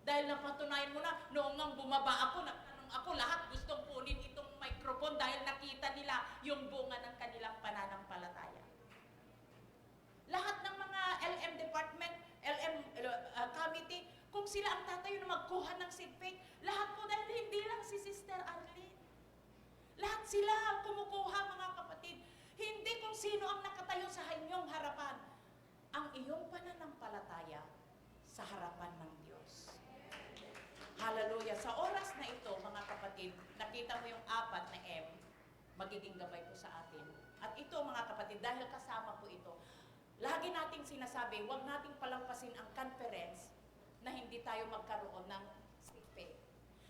Dahil napatunayan mo na, noong nang bumaba ako, nagtanong ako, lahat gustong kunin itong microphone dahil nakita nila yung bunga ng kanilang pananampalataya. Lahat ng mga LM department, LM committee, kung sila ang tatayo na magkuha ng seed faith, lahat po dahil hindi lang si Sister Arlene. Lahat sila kumukuha, mga kapatid. Hindi kung sino ang nakatayo sa inyong harapan. Ang iyong pananampalataya sa harapan ng Diyos. Hallelujah. Sa oras na ito, mga kapatid, nakita mo yung 4 na M, magiging gabay po sa atin. At ito, mga kapatid, dahil kasama po ito, lagi nating sinasabi, huwag nating palampasin ang conference na hindi tayo magkaroon ng seed faith.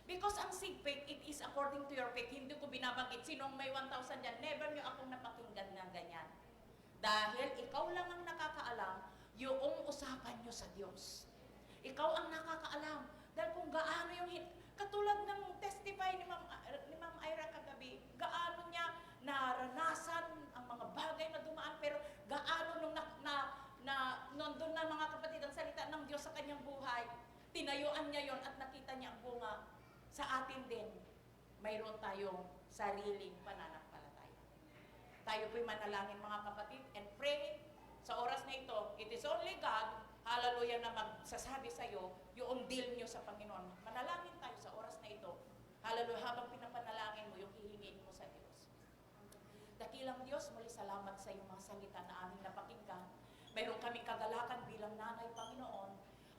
Because ang seed faith, it is according to your faith. Hindi ko binabanggit, sinong may 1,000 dyan, never nyo akong napakinggan na ganyan. Dahil ikaw lang ang nakakaalam yung usapan nyo sa Diyos. Ikaw ang nakakaalam. Dahil kung gaano yung, katulad ng testify ni Ma'am Ira kagabi, gaano niya naranasan ang mga bagay na dumaan, pero gaano nung nandun na mga kapatid ang salita ng Diyos sa kanyang buhay, tinayuan niya yon at nakita niya ang bunga. Sa atin din, mayroon tayong sariling pananampalataya. Tayo po'y manalangin mga kapatid and pray sa oras na ito. It is only God, hallelujah, na magsasabi sa iyo yung deal nyo sa Panginoon. Manalangin tayo sa oras na ito. Hallelujah, habang pinapanalangin mo yung hihingin mo sa Diyos. Dakilang Diyos, muli salamat sa iyong mga salita na aming napakinggan. Mayroon kaming kagalakan bilang nanay, Panginoon.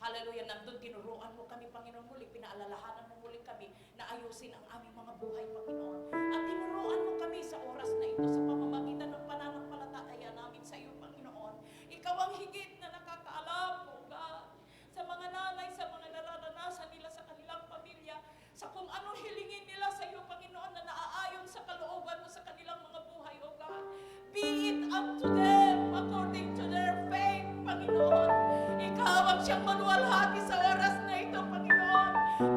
Hallelujah, nandun tinuruan mo kami, Panginoon, muli. Pinaalalahanan mo muli kami na ayusin ang aming mga buhay, Panginoon. At tinuruan mo kami sa oras na ito sa pamamagitan ng pananampalataya namin sa iyo, Panginoon. Ikaw ang higit na nakakaalam, O God, sa mga nanay, sa mga nararanasan nila sa kanilang pamilya, sa kung anong hilingin nila sa iyo, Panginoon, na naaayon sa kalooban mo sa kanilang mga buhay, O God. Be it up to them according to their faith, Panginoon. Ikaw ang siyang maluwalhati sa oras na ito, Panginoon.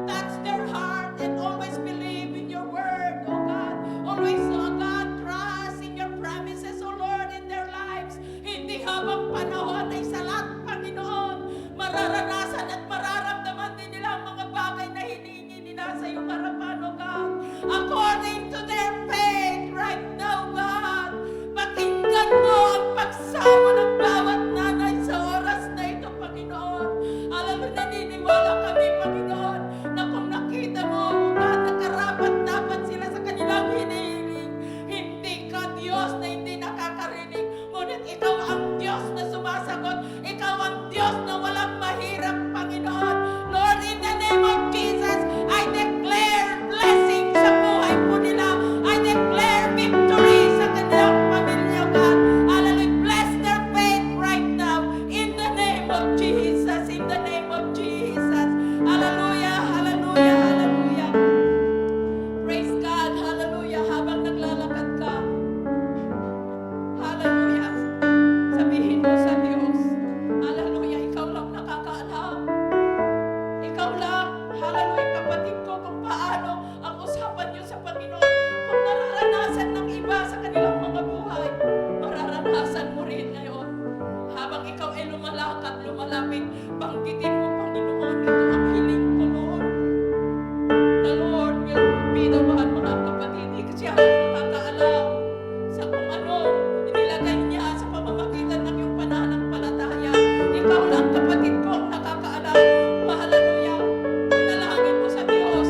Touch their heart and always believe in your word, O God. Always, O God, trust in your promises, O Lord, in their lives. Hindi habang panahon ay salat, Panginoon. Mararanasan at mararamdaman din nila ang mga bagay na hinihingi nila sa iyong harapan, O God. According to their faith right now, God. Pakinggan mo ang pagsamo ng bawat nanay sa oras na ito, Panginoon. Alam mo, naniniwala kami, Panginoon, na kung nakita mo, O God, na karapat-dapat sila sa kanilang hinihiling, hindi ka Diyos na hindi nakakarinig, ngunit ikaw ang Diyos na sumasagot, ikaw ang Diyos na walang mahirap, Panginoon. Lord, in the name of Jesus, I declare blessing sa buhay po nila. I declare victory sa kanilang pamilya, God. Hallelujah. Bless their faith right now. In the name of Jesus. In the name of Jesus. Hallelujah. Hallelujah. Hallelujah. Praise God. Hallelujah. Habang naglalakad ka, hallelujah, sabihin mo sa Diyos, hallelujah, ikaw lang nakakaalam. Ikaw lang, hallelujah, kapatid ko, kung paano ang usapan niyo sa Panginoon. Kung nararanasan ng iba sa kanilang mga buhay, mararanasan mo rin ngayon. Habang ikaw ay lumalakad, lumalapit, banggitin mo, Panginoon, ito ang hiling ko, Lord. The Lord will be the one, mga kapatid. Siya ang nakakaalam sa kung ano inilagay niya sa pamamagitan ng iyong pananampalataya. Ikaw lang, kapatid ko, ang nakakaalam. Hallelujah. Panalangin mo sa Diyos.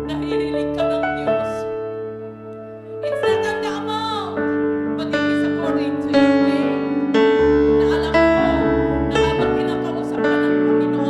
Nahirilig ka ng Diyos. It's not on the amount, but it is according to your faith. Na alam mo, na habang kinakausap ka ng Panginoon,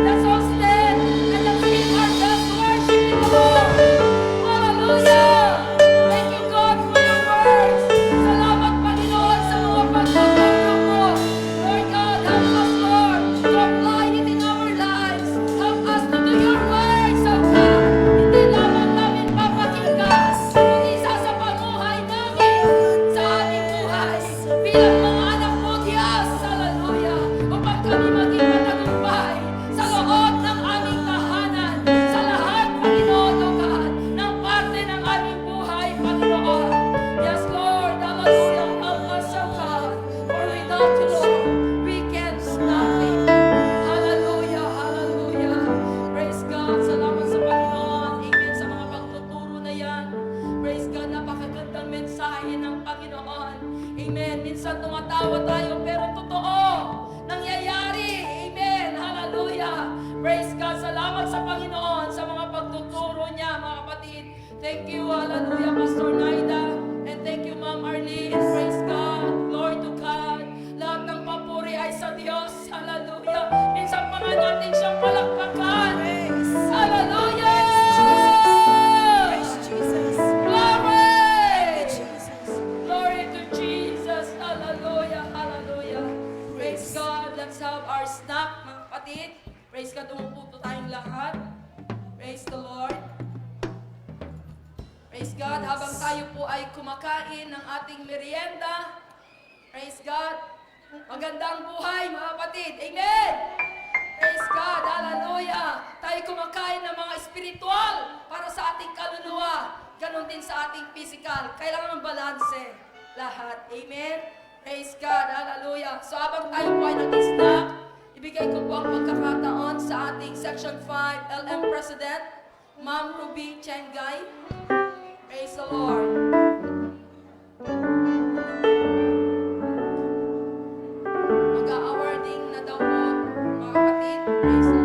Let's all stand and let's give our best worship to the Lord. Hallelujah! Thank you, God, for your words. Salamat, Panginoon, sa mga pagtuturo mo. Lord God, help us, Lord, to apply it in our lives. Help us to do your words, oh God. Hindi lamang namin papakinggan, kundi sa pamuhay namin, sa aming buhay. Bilang mga anak mo, Diyos, hallelujah, upang kami maging matagumpay sa loob ng aming tahanan, sa lahat, Panginoon, oh God, ng parte ng aming buhay, Panginoon. Yes, Lord, hallelujah, help us, oh God, for without you, Lord, we can do nothing. Hallelujah, hallelujah. Praise God, salamat sa Panginoon. Amen, sa mga pagtuturo na yan. Praise God, napakagandang mensahe ng Panginoon. Amen, minsan tumatawa tayo, pero totoo, nangyayari. Amen, hallelujah. Praise God, salamat sa Panginoon sa mga pagtuturo niya, mga kapatid. Thank you, hallelujah, Pastor Naida. And thank you, Ma'am Arlene. Praise God, glory to God. Lahat ng papuri ay sa Diyos, hallelujah. Minsan pa nga natin siyang palakpakan. Hallelujah! Praise Jesus. Glory! Jesus. Glory to Jesus. Hallelujah. Hallelujah. Praise God. Let's have our snack, mga kapatid. Praise God. Umupo tayong lahat. Praise the Lord. Praise God. Habang tayo po ay kumakain ng ating merienda. Praise God. Magandang buhay, mga kapatid. Amen. Praise God. Hallelujah. Tayo kumakain ng mga espiritual para sa ating kaluluwa. Ganon din sa ating physical. Kailangan ng balanse lahat. Amen? Praise God. Hallelujah. So habang tayo po ay nag-snack, ibigay ko po ang pagkakataon sa ating Section 5 LM President, Ma'am Ruby Chengay. Praise the Lord. Mag-awarding na daw po, mga kapatid. Praise the